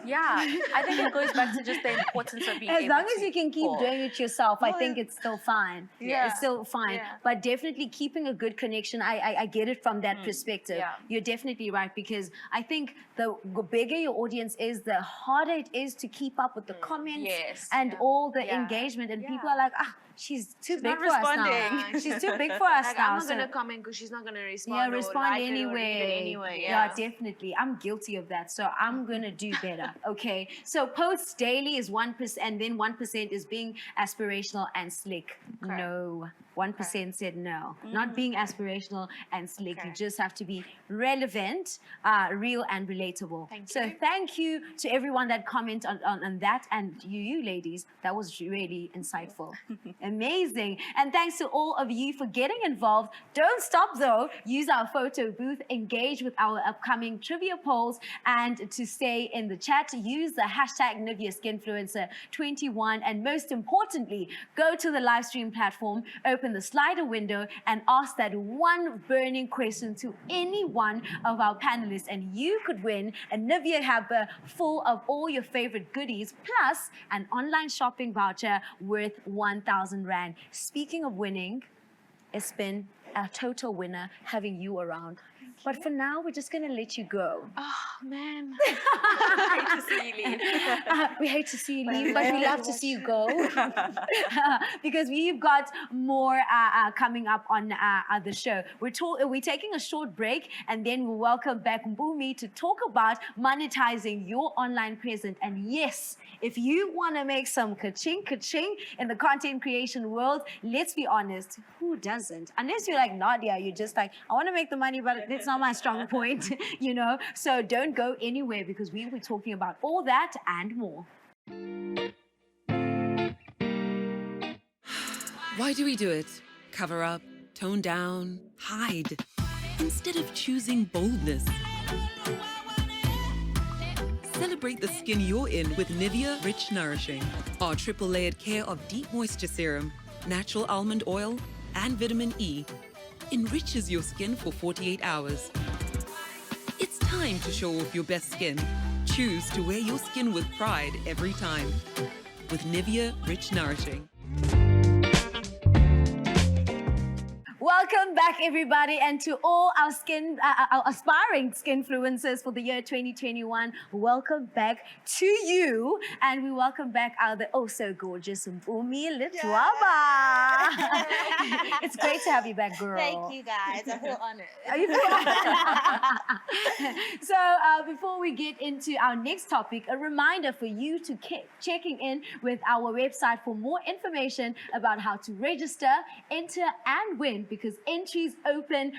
I think it goes back to just the importance of being As able long as to you can keep call. doing it yourself, I think it's still fine. Yeah. It's still fine. Yeah. But definitely keeping a good connection, I get it from that perspective. Yeah. You're definitely right, because I think the bigger your audience is, the harder it is to keep up with the comments Yes. and all the Yeah. engagement. And people Yeah. are like, she's too big not for us now. responding. She's too big for us Like, now. I'm not so- gonna comment because she's not gonna respond. yeah, or respond like it or read anyway. it anyway. Yeah, definitely. I'm guilty of that. So I'm gonna do better. Okay. So posts daily is 1%, and then 1% is being aspirational and slick. No. 1% said no. Not being aspirational and slick. You just have to be relevant, real, and relatable. Thank you to everyone that commented on that, and you ladies. That was really insightful. Amazing. And thanks to all of you for getting involved. Don't stop though. Use our photo booth, engage with our upcoming trivia polls, and to stay in the chat, use the hashtag NIVEA-Skinfluencer21, and most importantly, go to the live stream platform, open the slider window, and ask that one burning question to any one of our panelists, and you could win a NIVEA hamper full of all your favorite goodies, plus an online shopping voucher worth 1,000 Rand. Speaking of winning, it's been a total winner having you around. But for now, we're just going to let you go. Oh, man. I hate to see you leave. We hate to see you leave, but we love to see you go. Because we've got more coming up on the show. We're taking a short break, and then we'll welcome back Mpoomy to talk about monetizing your online presence. And yes, if you want to make some ka-ching in the content creation world, let's be honest, who doesn't? Unless you're like Nadia, you're just like, I want to make the money, but it's not my strong point, you know? So don't go anywhere, because we'll be talking about all that and more. Why do we do it? Cover up, tone down, hide, instead of choosing boldness. Celebrate the skin you're in with NIVEA Rich Nourishing. Our triple layered care of deep moisture serum, natural almond oil, and vitamin E enriches your skin for 48 hours. It's time to show off your best skin. Choose to wear your skin with pride every time. With NIVEA Rich Nourishing. Welcome back, everybody, and to all our our aspiring skinfluencers for the year 2021. Welcome back to you, and we welcome back our oh so gorgeous Mpoomy Ledwaba. It's great to have you back, girl. Thank you, guys. I feel honored. You feel So before we get into our next topic, a reminder for you to keep checking in with our website for more information about how to register, enter, and win, because entries open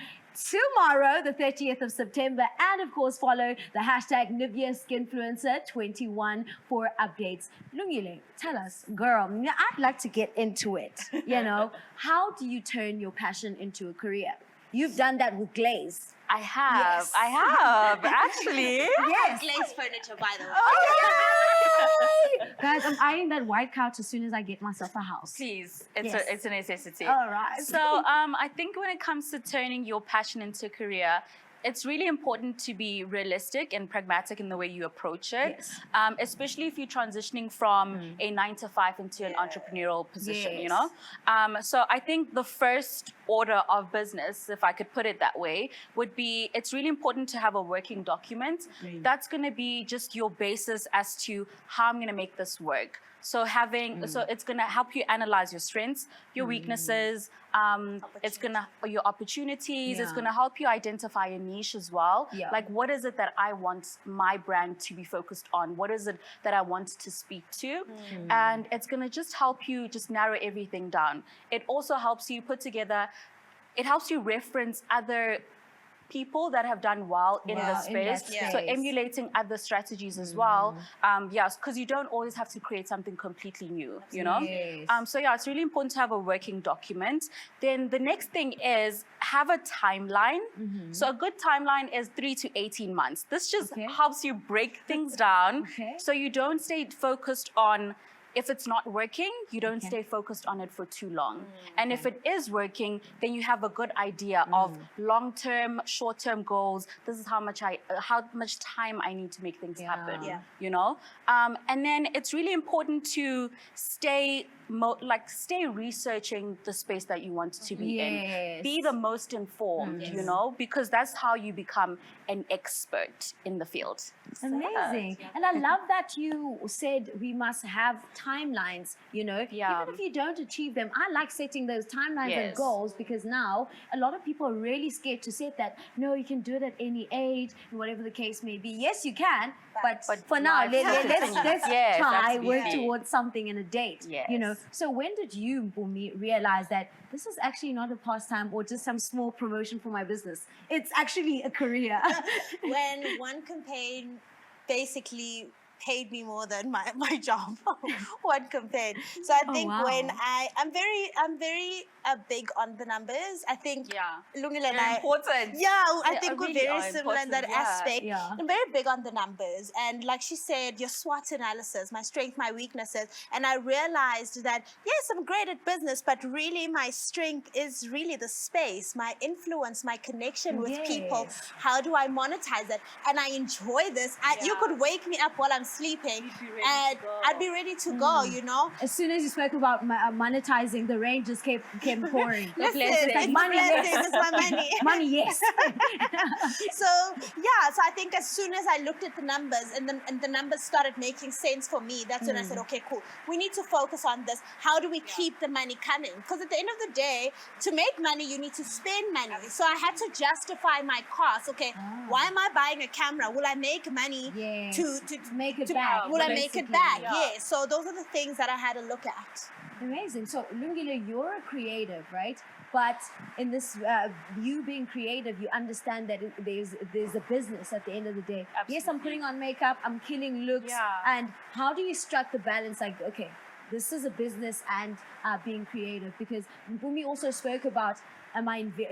tomorrow, the 30th of September, and of course follow the hashtag NIVEA-Skinfluencer21 for updates. Lungile, tell us, girl, I'd like to get into it. You know, how do you turn your passion into a career? You've done that with glaze. I have. Yes. I have, actually. Yes. Glaze furniture, by the way. Oh, guys, I'm eyeing that white couch as soon as I get myself a house. Please, it's, Yes. it's a necessity. All right. So I think when it comes to turning your passion into a career, it's really important to be realistic and pragmatic in the way you approach it, Yes. Especially if you're transitioning from a 9-to-5 into an entrepreneurial position, you know? So I think the first order of business, if I could put it that way, would be, it's really important to have a working document. That's going to be just your basis as to how I'm going to make this work. So so it's going to help you analyze your strengths, your weaknesses, it's going to, your opportunities, it's going to help you identify your niche as well. Like, what is it that I want my brand to be focused on? What is it that I want to speak to? And it's going to just help you just narrow everything down. It also helps you put together, it helps you reference other people that have done well in the space. So emulating other strategies as well. Because you don't always have to create something completely new, you know? So yeah, it's really important to have a working document. Then the next thing is have a timeline. So a good timeline is 3 to 18 months. This just helps you break things down so you don't stay focused on, if it's not working, you don't stay focused on it for too long. And if it is working, then you have a good idea of long-term, short-term goals. This is how much time I need to make things happen, you know? And then it's really important to stay researching the space that you want to be in. Be the most informed, you know, because that's how you become an expert in the field. Amazing. And I love that you said we must have timelines, you know, Yeah. even if you don't achieve them. I like setting those timelines and Yes. goals, because now a lot of people are really scared to set that. No, you can do it at any age, and whatever the case may be. Yes, you can, but for now, life let's Yes, try work absolutely. towards something in a date. You know, Yes. so when did you, Mpoomy, realize that this is actually not a pastime or just some small promotion for my business? It's actually a career. When one campaign basically paid me more than my job. One campaign. So I think wow. when I'm very big on the numbers. I think Yeah. Lungile and They're I, important. yeah, I They think we're really very are similar in that important, yeah. aspect. Yeah. I'm very big on the numbers, and like she said, your SWOT analysis, my strength, my weaknesses, and I realized that yes, I'm great at business, but really my strength is really the space, my influence, my connection with people. Yes. How do I monetize it? And I enjoy this. You could wake me up while I'm sleeping, and I'd be ready to go. You know. As soon as you spoke about monetizing, the rain just kept pouring. Listen, blessing. it's Money, blessing, yes. it's my money. Money, yes. So I think as soon as I looked at the numbers and the numbers started making sense for me, that's when I said, okay, cool. We need to focus on this. How do we keep the money coming? Because at the end of the day, to make money, you need to spend money. So I had to justify my costs. Okay, why am I buying a camera? Will I make money Yes. to Make it back. Will I make it basically. back? Yes. So those are the things that I had to look at. Amazing. So, Lungile, you're a creative, right? But in this, you being creative, you understand that there's a business at the end of the day. Yes, I'm putting on makeup, I'm killing looks. Yeah. And how do you strike the balance? Like, okay, this is a business and being creative. Because Mpoomy also spoke about,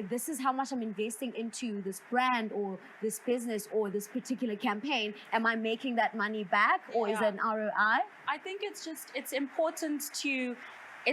this is how much I'm investing into this brand or this business or this particular campaign. Am I making that money back, or is it an ROI? I think it's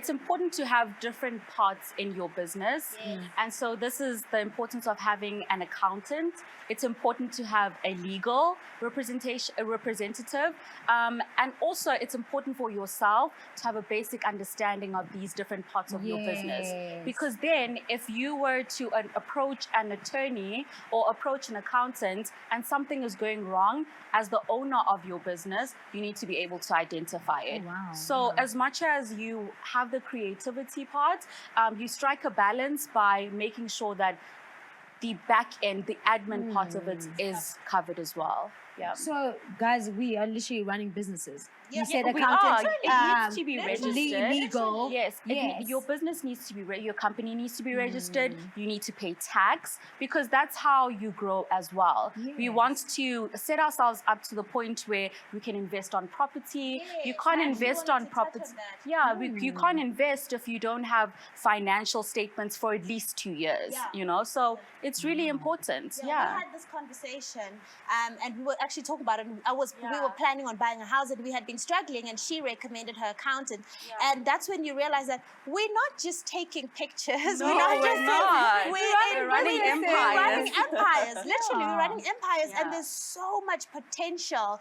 important to have different parts in your business. And so this is the importance of having an accountant. It's important to have a legal representative. And also it's important for yourself to have a basic understanding of these different parts of your business. Because then if you were to approach an attorney or approach an accountant and something is going wrong, as the owner of your business, you need to be able to identify it. So as much as you have the creativity part, you strike a balance by making sure that the back end, the admin part of it is covered as well. Yeah. So, guys, we are literally running businesses. You said We are. accountant, It needs to be registered. legal. Yes. Your business needs to be your company needs to be registered. You need to pay tax, because that's how you grow as well. We want to set ourselves up to the point where we can invest on property. You can't invest on property. You can't invest if you don't have financial statements for at least 2 years. You know, so it's really important. We had this conversation, and we were actually talking about it. We were planning on buying a house, and we had been struggling, and she recommended her accountant. And that's when you realize that we're not just taking pictures. No, we're not we're just not. we're running empires. We're running empires. Literally, we're running empires, and there's so much potential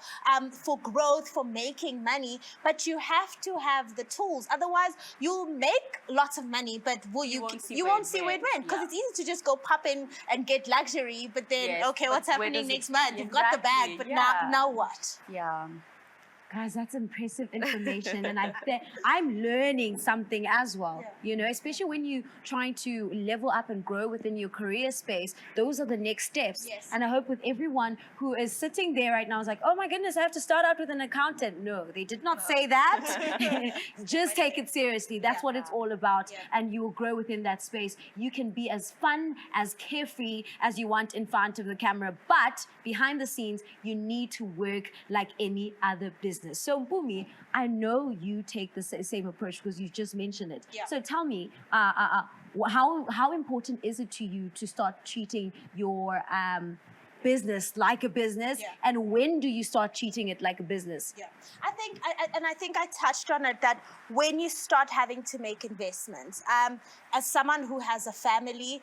for growth, for making money. But you have to have the tools. Otherwise, you'll make lots of money, but you won't see where it went, because it's easy to just go pop in and get luxury. But then, okay, what's happening next month? You've got the bag, but now what? Yeah. Guys, that's impressive information, and I'm learning something as well. You know, especially when you're trying to level up and grow within your career space. Those are the next steps. And I hope with everyone who is sitting there right now is like, oh my goodness, I have to start out with an accountant. No, they did not say that. Just take it seriously. That's what it's all about, and you will grow within that space. You can be as fun, as carefree as you want in front of the camera, but behind the scenes, you need to work like any other business. So, Mpoomy, I know you take the same approach because you just mentioned it. So tell me, how important is it to you to start treating your business like a business, and when do you start treating it like a business? I think I touched on it, that when you start having to make investments, as someone who has a family,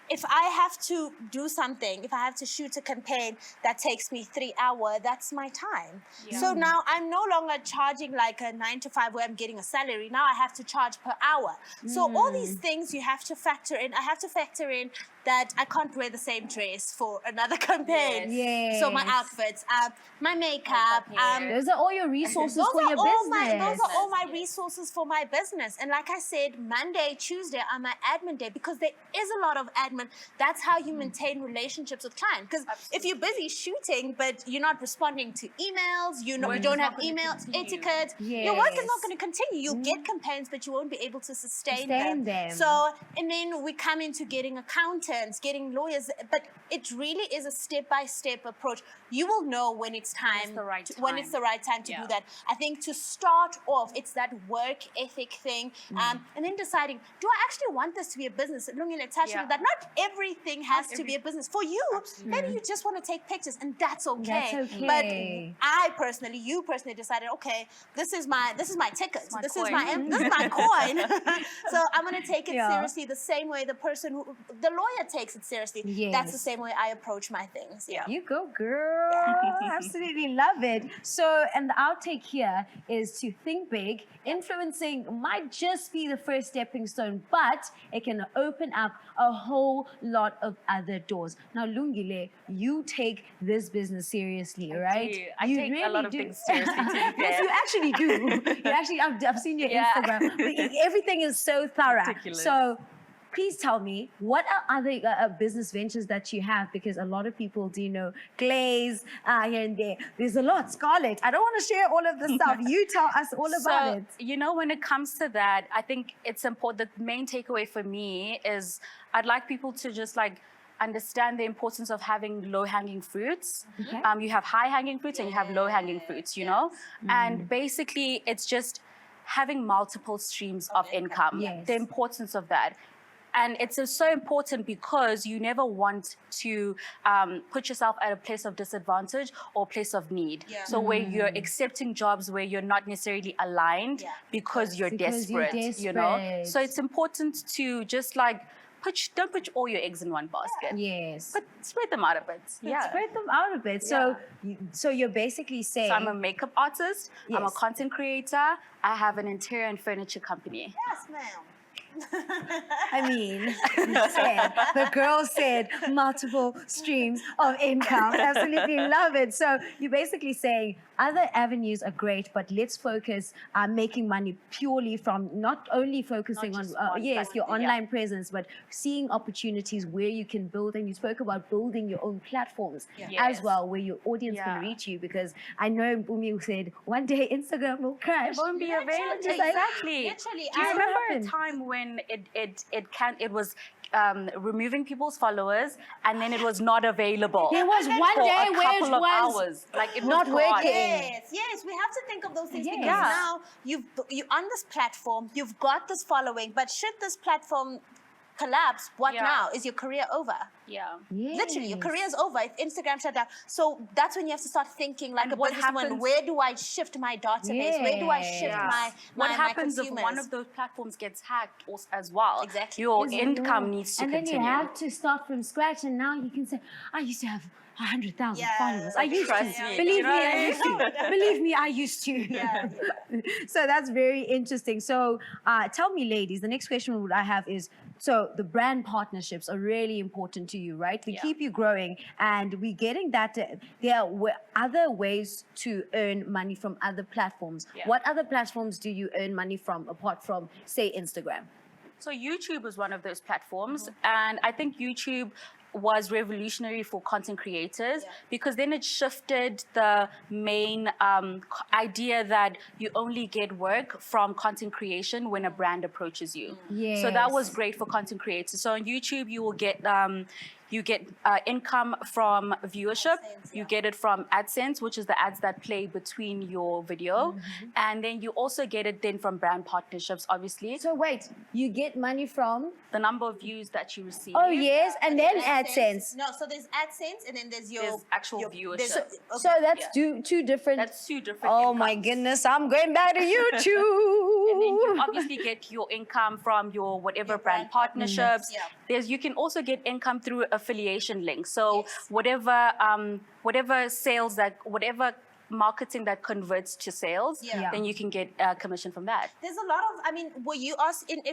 if I have to do something, if I have to shoot a campaign that takes me 3 hours, that's my time. So now I'm no longer charging like a 9 to 5 where I'm getting a salary. Now I have to charge per hour. So all these things you have to factor in. I have to factor in that I can't wear the same dress for another campaign. Yes. So my outfits, my makeup. Those are all your resources for your business. Those are all my resources for my business. And like I said, Monday, Tuesday are my admin day because there is a lot of admin. That's how you maintain relationships with clients. Because if you're busy shooting, but you're not responding to emails, you don't have email etiquette, your work is not going to continue. You'll get campaigns, but you won't be able to sustain them. So, and then we come into getting accountants, getting lawyers, but it really is a step-by-step approach. You will know when it's time, when it's the right time to do that. I think to start off, it's that work ethic thing, and then deciding, do I actually want this to be a business? Lungile touched on that. Not everything has to be a business. For you, maybe you just want to take pictures, and that's okay. But you personally decided, okay, this is my ticket. This is my coin. So I'm going to take it seriously the same way the lawyer takes it seriously. That's the same way I approach my things. You go, girl. Absolutely love it. So, and the outtake here is to think big. Influencing might just be the first stepping stone, but it can open up a whole lot of other doors. Now, Lungile, you take this business seriously, right? I take a lot of things seriously. Yes, you actually do. You actually, I've seen your Instagram. Everything is so thorough. Ridiculous. So, please tell me, what are other business ventures that you have? Because a lot of people do know glaze here and there. There's a lot. Scarlett, I don't want to share all of the stuff. You tell us all about it. You know, when it comes to that, I think it's important. The main takeaway for me is I'd like people to just like understand the importance of having low-hanging fruits. You have high-hanging fruits and you have low-hanging fruits, you know? And basically, it's just having multiple streams of income. The importance of that. And it's so important because you never want to put yourself at a place of disadvantage or place of need. So where you're accepting jobs where you're not necessarily aligned because you're desperate, you know? So it's important to just like, don't put all your eggs in one basket. But spread them out a bit. Spread them out a bit. So, so you're basically saying... So I'm a makeup artist. I'm a content creator. I have an interior and furniture company. Yes, ma'am. I mean, the girl said multiple streams of income. Absolutely love it. So you're basically saying other avenues are great, but let's focus on making money purely from not only focusing on, your online presence, but seeing opportunities where you can build. And you spoke about building your own platforms as well, where your audience can reach you. Because I know Mpoomy said one day Instagram will crash. It won't be available. Exactly. Do you remember a time when it was removing people's followers and then it was not available? There was one day where it was hours. Like it not was working. Yes, we have to think of those things because now you're on this platform, you've got this following, but should this platform collapse, what now? Is your career over? Literally, your career is over if Instagram shut down. So that's when you have to start thinking like a businesswoman, where do I shift my database? Where do I shift my What happens if one of those platforms gets hacked as well? Exactly. Your income needs to continue. And then you have to start from scratch, and now you can say, I used to have 100,000 followers. I used to. Believe me, I used to. Believe me, I used to. So that's very interesting. So tell me, ladies, the next question I have is, so the brand partnerships are really important to you, right? We keep you growing, and we're getting that there are other ways to earn money from other platforms. What other platforms do you earn money from apart from, say, Instagram? So YouTube was one of those platforms, and I think YouTube was revolutionary for content creators because then it shifted the main idea that you only get work from content creation when a brand approaches you. So that was great for content creators. So on YouTube, you will get You get income from viewership. You get it from AdSense, which is the ads that play between your video. And then you also get it then from brand partnerships, obviously. So wait, you get money from? The number of views that you receive. Oh yes, and then AdSense. No, so there's AdSense and then there's There's actual viewership. So that's two different. That's two different Oh incomes. my goodness, I'm going back to YouTube. And then you obviously get your income from your whatever brand partnerships. You can also get income through affiliation links. So whatever sales whatever marketing that converts to sales, then you can get commission from that. There's a lot of, I mean,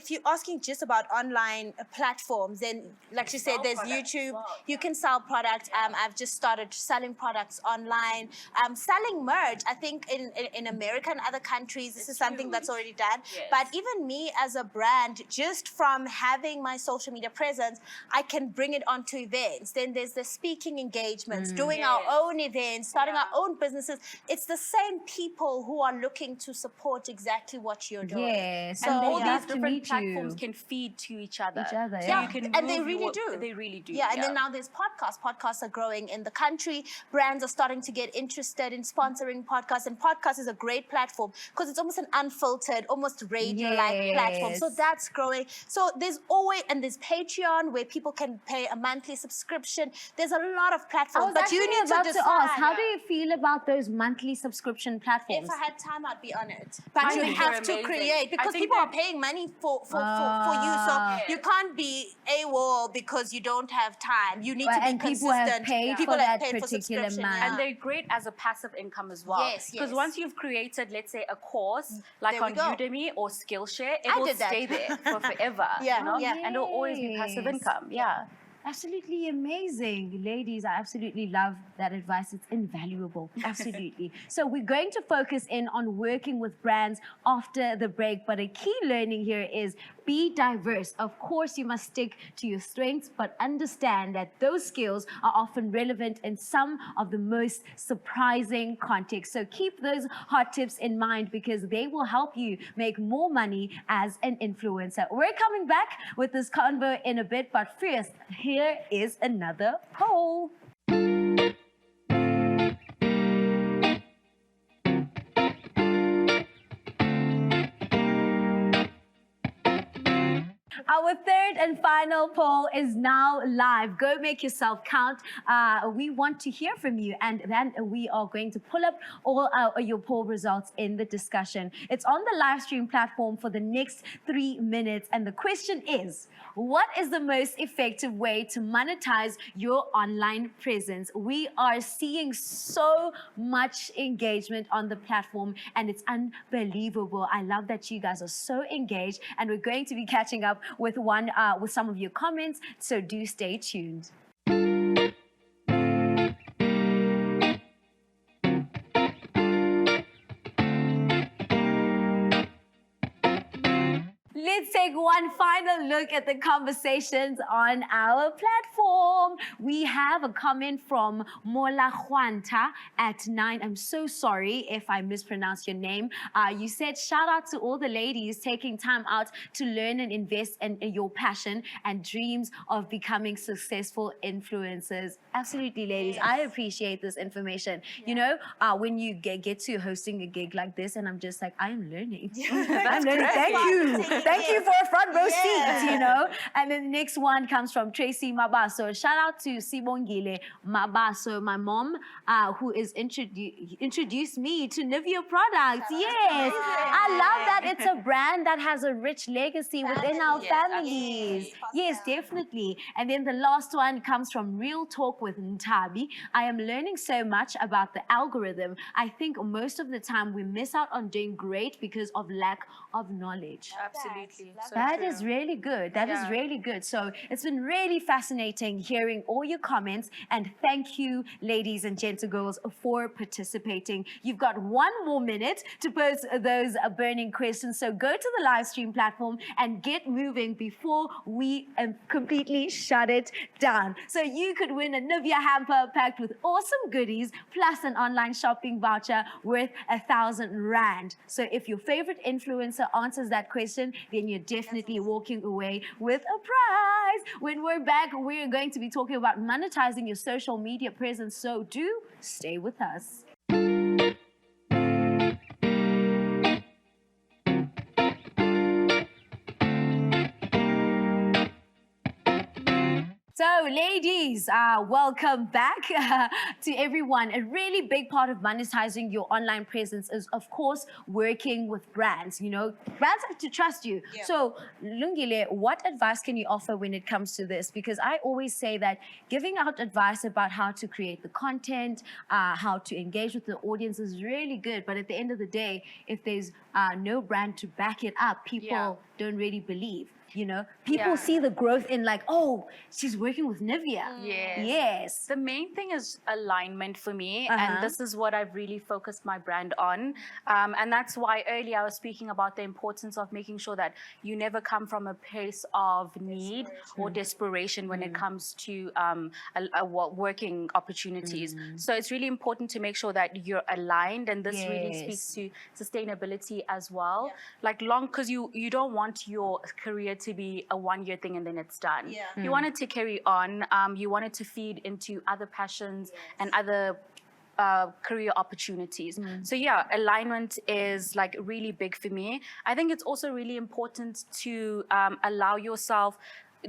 if you're asking just about online platforms, then like you said, there's YouTube, you can sell products. I've just started selling products online, selling merch. I think in America and other countries, this is something that's already done. Yes. But even me as a brand, just from having my social media presence, I can bring it onto events. Then there's the speaking engagements, doing our own events, starting our own businesses. It's the same people who are looking to support exactly what you're doing. Yes. And all love these to different meet platforms you. can feed to each other. Yeah. So you can and they move really do. They really do. Yeah, and then now there's podcasts. Podcasts are growing in the country. Brands are starting to get interested in sponsoring podcasts, and podcast is a great platform because it's almost an unfiltered, almost radio-like platform. So that's growing. So there's there's Patreon where people can pay a monthly subscription. There's a lot of platforms, but you need to decide. Ask, how do you feel about those monthly subscription platforms? If I had time, I'd be on it. But I you think have they're to amazing. create I because think people are that- paying money for you. So you can't be AWOL because you don't have time. You need to be and people have consistent. paid People for have that paid for particular subscription, amount. And they're great as a passive income as well. Yes, Because yes. once you've created, let's say, a course, like There we on go. Udemy or Skillshare, it I will did that. stay there for forever. Yeah, You know? yeah. And it'll always be passive income. Yeah. Absolutely amazing. Ladies, I absolutely love that advice. It's invaluable. Absolutely. So we're going to focus in on working with brands after the break, but a key learning here is be diverse. Of course, you must stick to your strengths, but understand that those skills are often relevant in some of the most surprising contexts. So keep those hot tips in mind because they will help you make more money as an influencer. We're coming back with this convo in a bit, but first, here is another poll. Our third and final poll is now live. Go make yourself count. We want to hear from you, and then we are going to pull up all your poll results in the discussion. It's on the live stream platform for the next 3 minutes, and the question is, what is the most effective way to monetize your online presence? We are seeing so much engagement on the platform, and it's unbelievable. I love that you guys are so engaged, and we're going to be catching up with some of your comments, so do stay tuned. Let's take one final look at the conversations on our platform. We have a comment from Mola Juanta at 9. I'm so sorry if I mispronounced your name. You said, shout out to all the ladies taking time out to learn and invest in your passion and dreams of becoming successful influencers. Absolutely, ladies. Yes. I appreciate this information. Yeah. You know, when you get to hosting a gig like this, and I'm just like, I am learning. I'm learning. Thank you. Thank you for a front row seat, you know. And then the next one comes from Tracy Mabaso. Shout out to Sibongile Mabaso, my mom, who is introduced me to NIVEA products. Yes. I love that it's a brand that has a rich legacy within our families. Yes, definitely. And then the last one comes from Real Talk with Ntabi. I am learning so much about the algorithm. I think most of the time we miss out on doing great because of lack of knowledge. Absolutely. So that true. is really good. That is really good. So it's been really fascinating hearing all your comments, and thank you, ladies and girls, for participating. You've got 1 more minute to pose those burning questions. So go to the live stream platform and get moving before we completely shut it down. So you could win a NIVEA hamper packed with awesome goodies, plus an online shopping voucher worth 1,000 Rand. So if your favorite influencer answers that question, then you're definitely walking away with a prize. When we're back, we're going to be talking about monetizing your social media presence. So do stay with us. So, ladies, welcome back to everyone. A really big part of monetizing your online presence is, of course, working with brands. You know, brands have to trust you. Yeah. So, Lungile, what advice can you offer when it comes to this? Because I always say that giving out advice about how to create the content, how to engage with the audience is really good. But at the end of the day, if there's no brand to back it up, people don't really believe. You know, people see the growth in like, oh, she's working with NIVEA. Yes. The main thing is alignment for me, and this is what I've really focused my brand on. And that's why earlier I was speaking about the importance of making sure that you never come from a place of need or desperation when it comes to working opportunities. So it's really important to make sure that you're aligned, and this really speaks to sustainability as well. Like because you don't want your career to be a one-year thing and then it's done. You want it to carry on. You want it to feed into other passions and other career opportunities. So yeah, alignment is like really big for me. I think it's also really important to allow yourself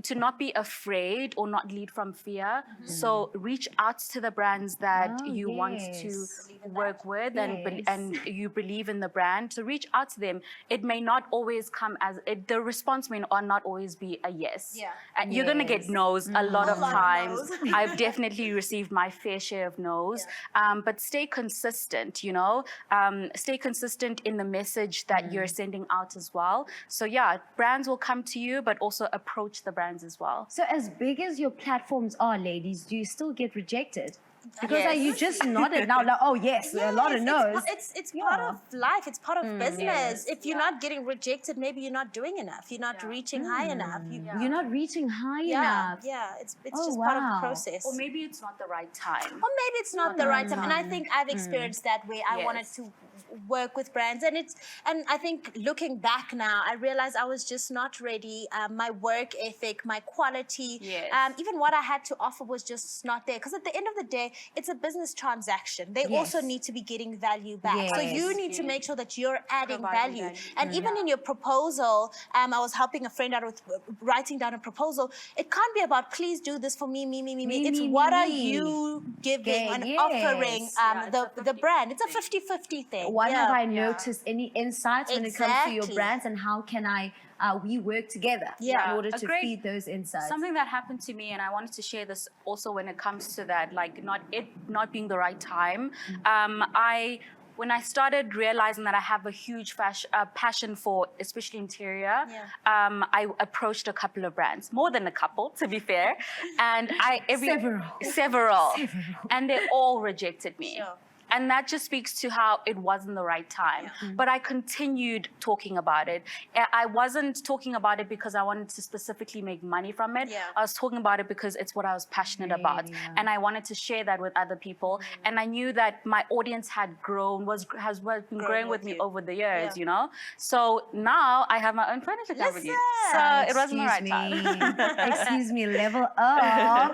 to not be afraid or not lead from fear. So reach out to the brands that you want to work with and you believe in the brand. So reach out to them. It may not always come as, the response may not always be a yes. And you're going to get no's a lot of times. I've definitely received my fair share of no's. But stay consistent, you know. Stay consistent in the message that you're sending out as well. So yeah, brands will come to you, but also approach the brands as well. So as big as your platforms are, ladies, do you still get rejected? Because you just nodded now, like, oh yes, a lot of no's. It's part of life. It's part of business. If you're not getting rejected, maybe you're not doing enough. You're not reaching high enough. You're not reaching high enough. It's just part of the process. Or maybe it's not the right time. Or maybe it's not the right time. And I think I've experienced that where I wanted to work with brands, and I think looking back now, I realized I was just not ready. My work ethic, my quality, even what I had to offer was just not there. Because at the end of the day, it's a business transaction. They also need to be getting value back. So you need to make sure that you're adding value. And even in your proposal, I was helping a friend out with writing down a proposal. It can't be about, please do this for me. It's what are you giving and offering the brand. It's a 50-50 thing. What have I noticed? Any insights when it comes to your brands, and how can we work together in order to feed those insights? Something that happened to me, and I wanted to share this also when it comes to that, like not being the right time. When I started realizing that I have a huge passion for, especially interior, I approached a couple of brands, more than a couple, to be fair, and several, and they all rejected me. And that just speaks to how it wasn't the right time. But I continued talking about it. I wasn't talking about it because I wanted to specifically make money from it. I was talking about it because it's what I was passionate about. And I wanted to share that with other people. And I knew that my audience had grown, has been growing with me over the years, you know? So now I have my own furniture company. So it wasn't the right time. Excuse me, level up.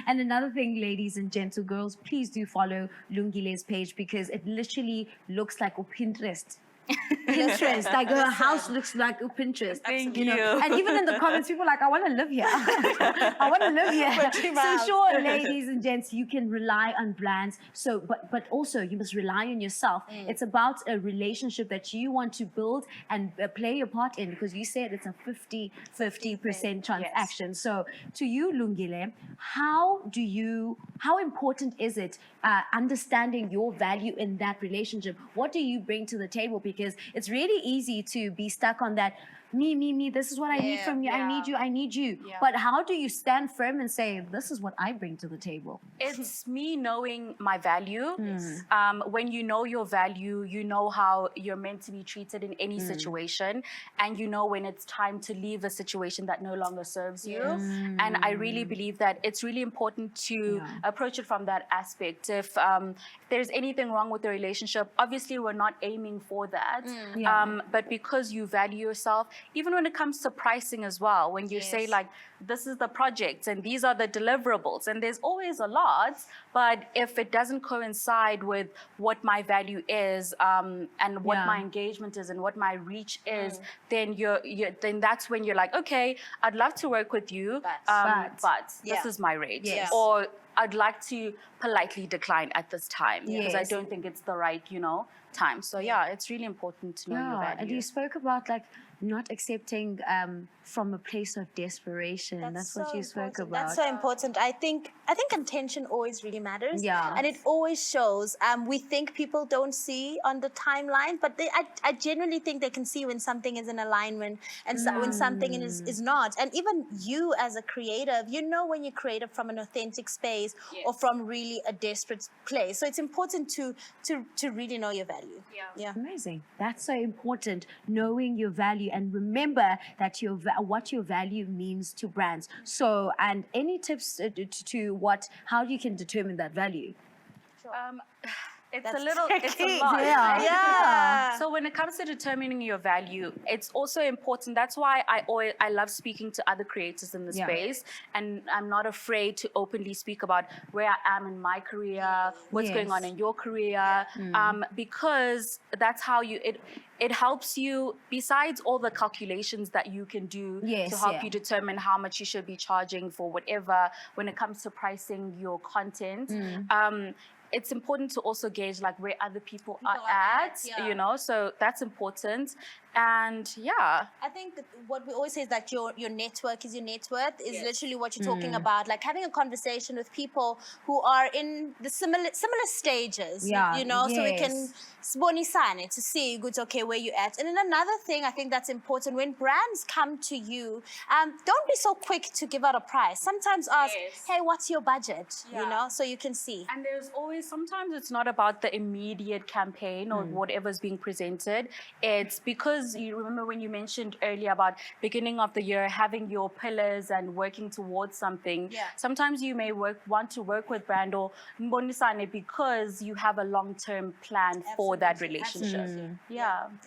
And another thing, ladies and gentle girls, please do follow Lungile's page, because it literally looks like a Pinterest. Like her house looks like a Pinterest. Thank you know? And even in the comments, people are like, I want to live here. I want to live here. So sure, ladies and gents, you can rely on brands. So, but also you must rely on yourself. It's about a relationship that you want to build and play your part in, because you said it's a 50% transaction. So to you, Lungile, how important is it understanding your value in that relationship? What do you bring to the table? Because it's really easy to be stuck on that, me, this is what I need from you, I need you. But how do you stand firm and say, this is what I bring to the table? It's me knowing my value. When you know your value, you know how you're meant to be treated in any situation, and you know when it's time to leave a situation that no longer serves you. And I really believe that it's really important to approach it from that aspect. If there's anything wrong with the relationship, obviously we're not aiming for that. But because you value yourself even when it comes to pricing as well, when you say like, this is the project and these are the deliverables, and there's always a lot, but if it doesn't coincide with what my value is, and what my engagement is and what my reach is, then then that's when you're like, okay, I'd love to work with you, but this is my rate, or I'd like to politely decline at this time because I don't think it's the right, time. So it's really important to know your value. And you spoke about like not accepting from a place of desperation. That's what you spoke about. That's so important. I think intention always really matters. Yeah. And it always shows. We think people don't see on the timeline, but I genuinely think they can see when something is in alignment and when something is not. And even you as a creative, when you're creative from an authentic space or from really a desperate place. So it's important to really know your value. Yeah. Amazing. That's so important, knowing your value, and remember that what your value means to brands. So, and any tips to how you can determine that value? It's a lot. Yeah. So when it comes to determining your value, it's also important. That's why I love speaking to other creators in the space, and I'm not afraid to openly speak about where I am in my career, what's going on in your career, because that's how it helps you, besides all the calculations that you can do to help you determine how much you should be charging for whatever, when it comes to pricing your content. It's important to also gauge like where other people are at, so that's important. And I think that what we always say is that your network is your net worth, is literally what you're talking about, like having a conversation with people who are in the similar stages, so we can sign it to see good, okay, where you're at. And then another thing I think that's important, when brands come to you, don't be so quick to give out a price. Sometimes ask, hey, what's your budget, so you can see. And there's always, sometimes it's not about the immediate campaign or whatever's being presented. It's because you remember when you mentioned earlier about beginning of the year, having your pillars and working towards something. Sometimes you may want to work with brand or Mbonisane because you have a long-term plan for that relationship.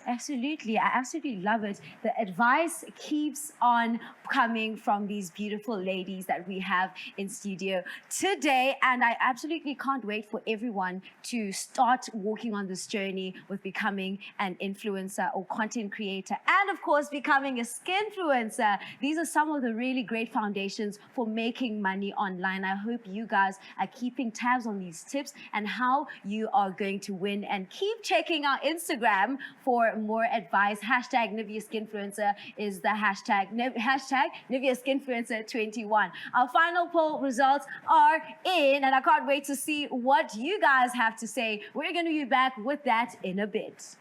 Absolutely. I absolutely love it. The advice keeps on coming from these beautiful ladies that we have in studio today, and I absolutely can't wait for everyone to start walking on this journey with becoming an influencer or content creator, and of course becoming a skinfluencer. These are some of the really great foundations for making money online. I hope you guys are keeping tabs on these tips and how you are going to win, and keep checking our Instagram for more advice. Hashtag NIVEA Skinfluencer is the hashtag. Hashtag NIVEA Skinfluencer 21. Our final poll results are in, and I can't wait to see what you guys have to say. We're going to be back with that in a bit.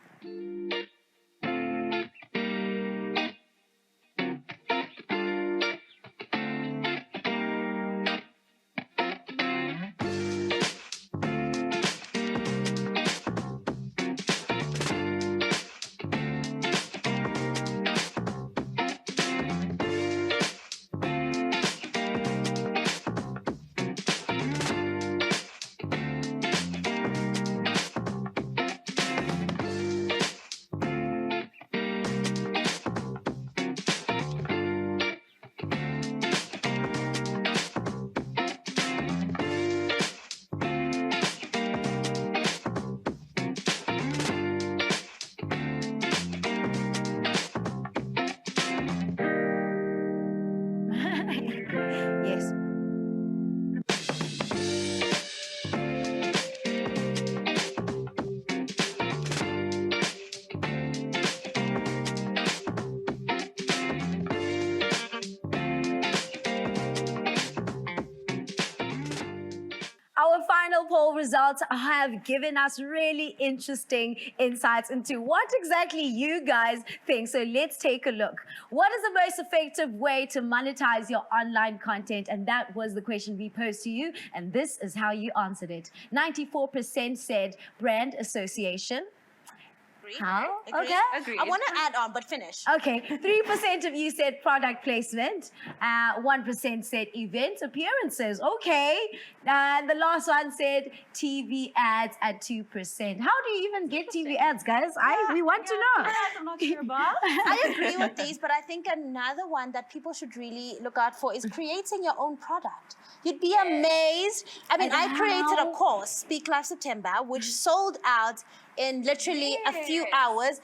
Our final poll results have given us really interesting insights into what exactly you guys think. So let's take a look. What is the most effective way to monetize your online content? And that was the question we posed to you. And this is how you answered it. 94% said brand association. How? Agree. Okay. Agreed. I want to add on, but finish. Okay, 3% of you said product placement, 1% said event appearances. Okay, the last one said TV ads at 2%. How do you even get TV ads, guys? We want to know. I'm not sure about. I agree with these, but I think another one that people should really look out for is creating your own product. You'd be amazed. I mean, I created a course, Speak Live September, which sold out in literally a few hours.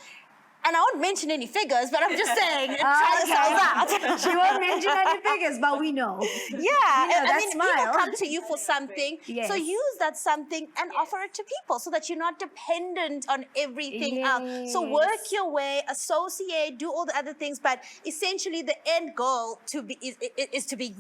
And I won't mention any figures, but I'm just saying, it sells out. She won't mention any figures, but we know. Yeah, that I mean, smile. people come to you for something, Yes. so use that something and offer it to people so that you're not dependent on everything else. So work your way, associate, do all the other things, but essentially the end goal is to be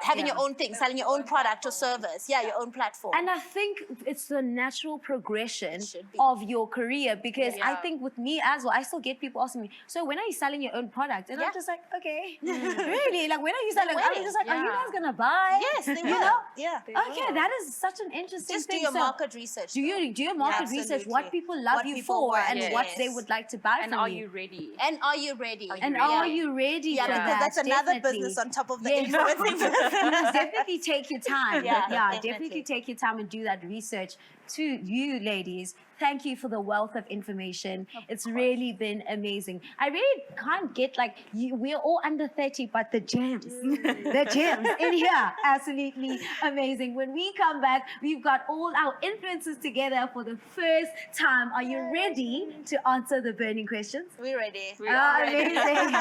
having your own thing, selling your own product or service, your own platform. And I think it's the natural progression should be. of your career, because I think with me as well, I still get people asking me, so when are you selling your own product? And I'm just like, okay, really? Like, when are you selling? I'm just like, are you guys gonna buy? Yes, they will. You know? Yeah. Okay, that is such an interesting Just thing. do your So market research. do your market research, what Absolutely. people love What you people for, want, and what they yes. would like to buy And from are you. you ready? And are you ready? And are you ready Yeah, for because that? that's another Definitely. business on top of the Yes. influencing business. You must definitely take your time. Yeah, definitely definitely. take your time and do that research. To you ladies, thank you for the wealth of information. It's really been amazing. I really can't get, like, we're all under 30, but the gems, the gems in here, absolutely amazing. When we come back, we've got all our influencers together for the first time. Are you ready to answer the burning questions? We're ready. Amazing.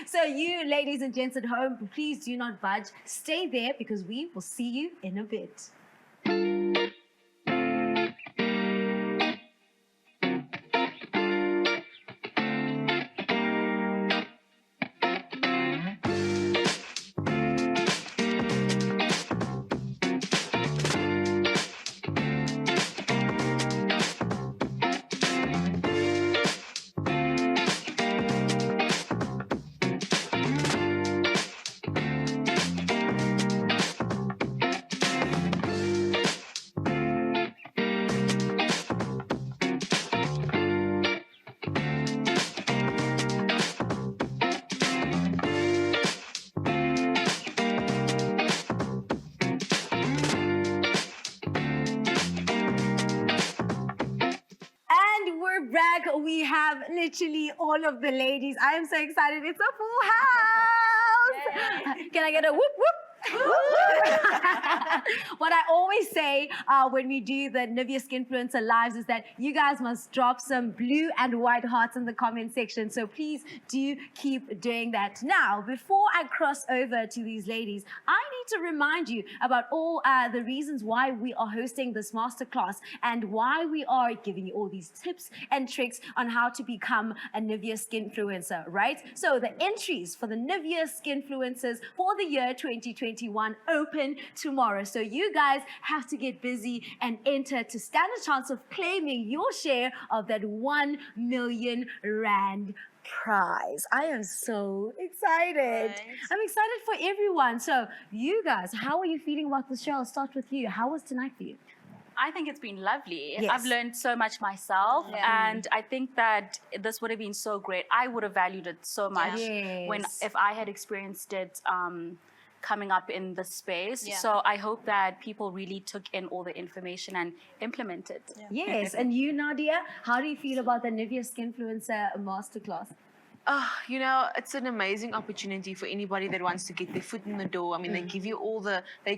So you ladies and gents at home, please do not budge. Stay there, because we will see you in a bit. Back, we have literally all of the ladies. I am so excited. It's a full house. Can I get a whoop whoop? What I always say when we do the NIVEA Skinfluencer lives is that you guys must drop some blue and white hearts in the comment section. So please do keep doing that. Now, before I cross over to these ladies, I need to remind you about all the reasons why we are hosting this masterclass and why we are giving you all these tips and tricks on how to become a NIVEA Skinfluencer, right? So the entries for the NIVEA Skinfluencers for the year 2021 open tomorrow. So you guys have to get busy and enter to stand a chance of claiming your share of that 1 million rand prize. I am so excited. Right. I'm excited for everyone. So you guys, how are you feeling about the show? I'll start with you. How was tonight for you? I think it's been lovely. Yes. I've learned so much myself, and I think that this would have been so great. I would have valued it so much if I had experienced it coming up in the space. Yeah. So I hope that people really took in all the information and implemented. Yes. And you, Nadia, how do you feel about the NIVEA Skinfluencer Masterclass? You know, it's an amazing opportunity for anybody that wants to get their foot in the door. I mean, they give you they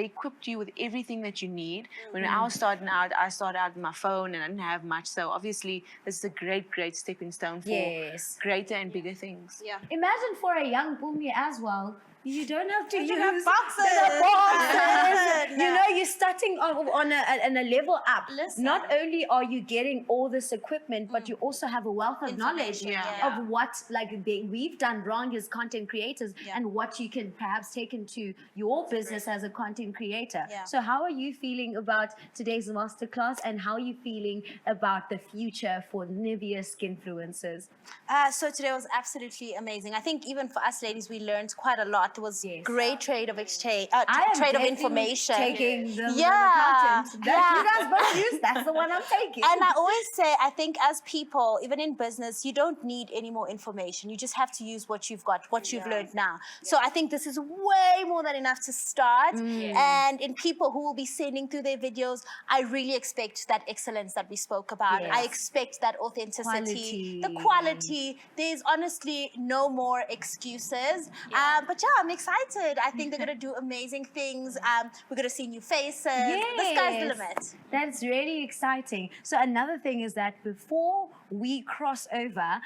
equipped you with everything that you need. When I was starting out, I started out with my phone and I didn't have much. So obviously, this is a great stepping stone for greater and bigger things. Yeah. Imagine for a young Mpoomy as well. You don't have to use boxes. You know, you're starting on a level up. Listen. Not only are you getting all this equipment, but you also have a wealth of knowledge of what we've done wrong as content creators and what you can perhaps take into your business as a content creator. Yeah. So how are you feeling about today's masterclass, and how are you feeling about the future for NIVEA Skinfluencers? So today was absolutely amazing. I think even for us ladies, we learned quite a lot. lot. There was great trade of exchange, I am trade of definitely information. taking the Yeah. accountant. You guys both use, that's the one I'm taking. And I always say, I think as people, even in business, you don't need any more information. You just have to use what you've got, what you've learned now. So I think this is way more than enough to start. And in people who will be sending through their videos, I really expect that excellence that we spoke about. I expect that authenticity, the quality. There's honestly no more excuses. But yeah, I'm excited. I think they're going to do amazing things. We're going to see new faces. The sky's the limit. That's really exciting. So another thing is that before we cross over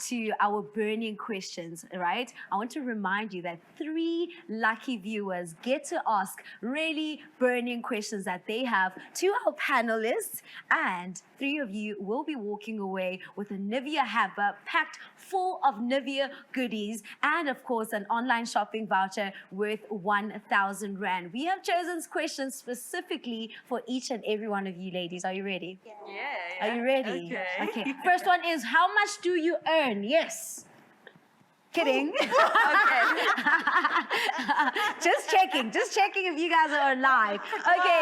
to our burning questions, right? I want to remind you that 3 lucky viewers get to ask really burning questions that they have to our panelists, and 3 of you will be walking away with a Nivea hamper packed full of Nivea goodies and, of course, an online shopping voucher worth 1,000 Rand. We have chosen questions specifically for each and every one of you ladies. Are you ready? Yeah. Are you ready? Okay. First one is, how much do you earn? Yes. Kidding. Just checking if you guys are live. Okay,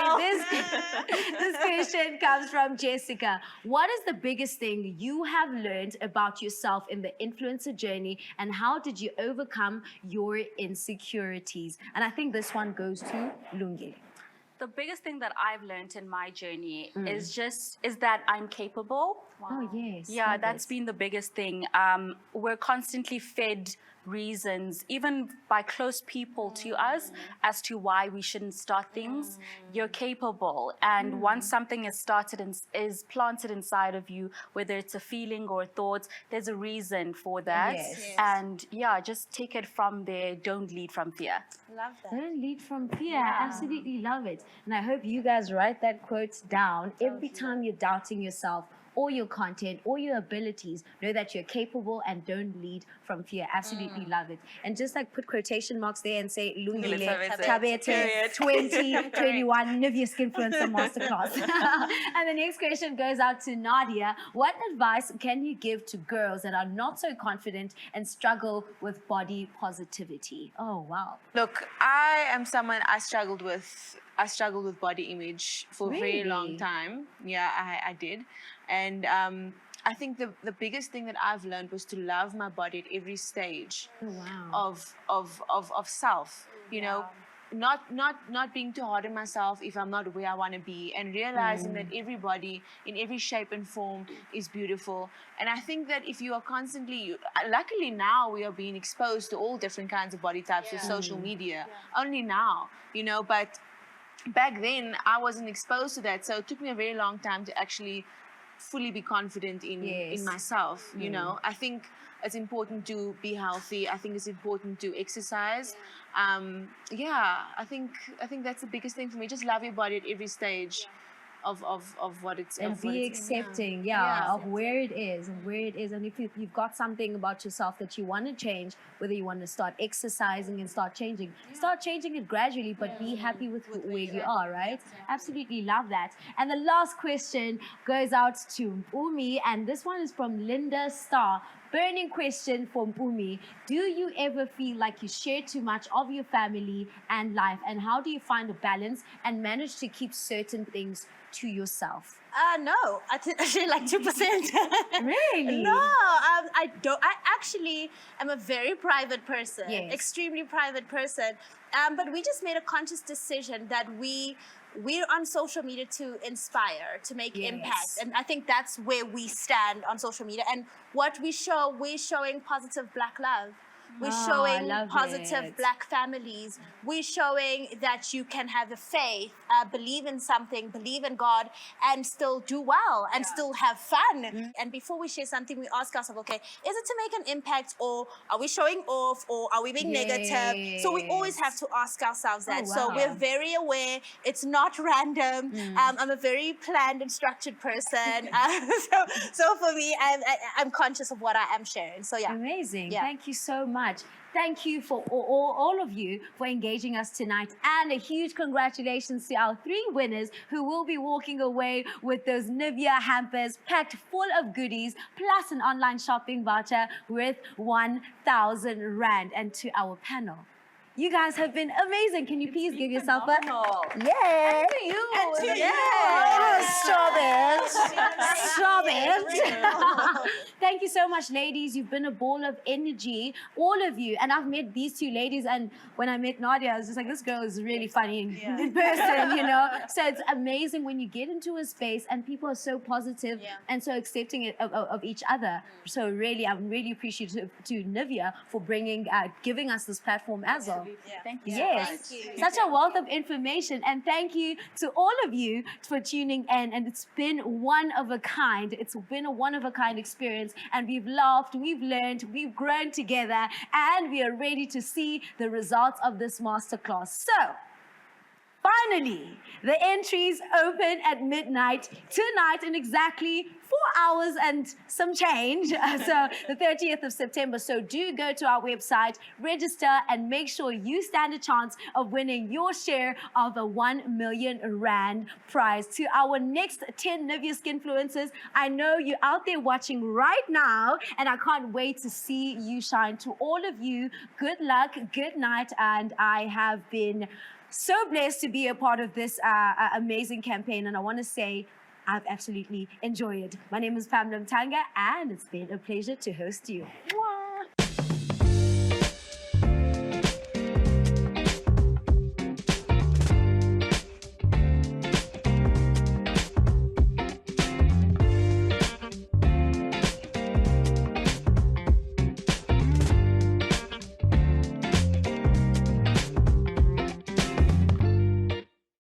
this question comes from Jessica. What is the biggest thing you have learned about yourself in the influencer journey, and how did you overcome your insecurities? And I think this one goes to Lungile. The biggest thing that I've learned in my journey is that I'm capable. Oh, yes. Yeah, that's been the biggest thing. We're constantly fed reasons, even by close people to us, as to why we shouldn't start things. You're capable, and once something is started and is planted inside of you, whether it's a feeling or a thought, there's a reason for that. Yes. And yeah, just take it from there. Don't lead from fear. Love that. Don't lead from fear. I absolutely love it. And I hope you guys write that quote down. Every time you're doubting yourself or your content or your abilities, know that you're capable and don't lead from fear. Absolutely love it. And just like put quotation marks there and say Lungile, Thabethe 2021 NIVEA Skinfluencer Masterclass. And the next question goes out to Nadia. What advice can you give to girls that are not so confident and struggle with body positivity? Oh, wow. Look, I am someone I struggled with body image for a very long time. Yeah, I did. And I think the biggest thing that I've learned was to love my body at every stage of self. You know, not being too hard on myself if I'm not where I want to be, and realizing that everybody in every shape and form is beautiful. And I think that if you are constantly, luckily now we are being exposed to all different kinds of body types with social media, only now, you know, but back then I wasn't exposed to that. So it took me a very long time to actually fully be confident in myself. You know, I think it's important to be healthy. I think it's important to exercise. I think that's the biggest thing for me. Just love your body at every stage of what it's and be accepting of where it is and if you've got something about yourself that you want to change, whether you want to start exercising and start changing it gradually, but be happy with where you are, right? Absolutely love that. And the last question goes out to Mpoomy, and this one is from Linda Starr. Burning question for Mpoomy. Do you ever feel like you share too much of your family and life, and how do you find a balance and manage to keep certain things to yourself? No, I share like 2%. Really? No, I don't. I actually am a very private person, extremely private person. But we just made a conscious decision that we're on social media to inspire, to make impact. And I think that's where we stand on social media. And what we show, we're showing positive Black love. We're showing positive Black families. We're showing that you can have a faith, believe in something, believe in God, and still do well and still have fun. And before we share something, we ask ourselves, okay, is it to make an impact, or are we showing off, or are we being negative? So we always have to ask ourselves that. So we're very aware. It's not random. I'm a very planned and structured person. So for me, I'm conscious of what I am sharing. So yeah. Amazing. Thank you so much. Thank you for all of you for engaging us tonight, and a huge congratulations to our 3 winners who will be walking away with those Nivea hampers packed full of goodies, plus an online shopping voucher worth 1,000 Rand. And to our panel, You guys have been amazing. Can you please give yourself a Yeah. and to you? And to you. Yeah. Stop it. Stop it. Thank you so much, ladies. You've been a ball of energy, all of you. And I've met these two ladies, and when I met Nadia, I was just like, this girl is really funny in person, you know? So it's amazing when you get into a space and people are so positive and so accepting of each other. So really, I'm really appreciative to NIVEA for giving us this platform as well. Thank you. Yes, Thank you. such a wealth of information, and thank you to all of you for tuning in. And it's been one of a kind. It's been a one of a kind experience, and we've laughed, we've learned, we've grown together, and we are ready to see the results of this masterclass. So, finally, the entries open at midnight tonight in exactly 4 hours and some change. So the 30th of September. So do go to our website, register, and make sure you stand a chance of winning your share of a 1 million rand prize. To our next 10 NIVEA Skinfluencers, I know you're out there watching right now, and I can't wait to see you shine. To all of you, good luck, good night, and I have been so blessed to be a part of this amazing campaign, and I want to say I've absolutely enjoyed it. My name is Pamela Mtanga, and it's been a pleasure to host you. Mwah.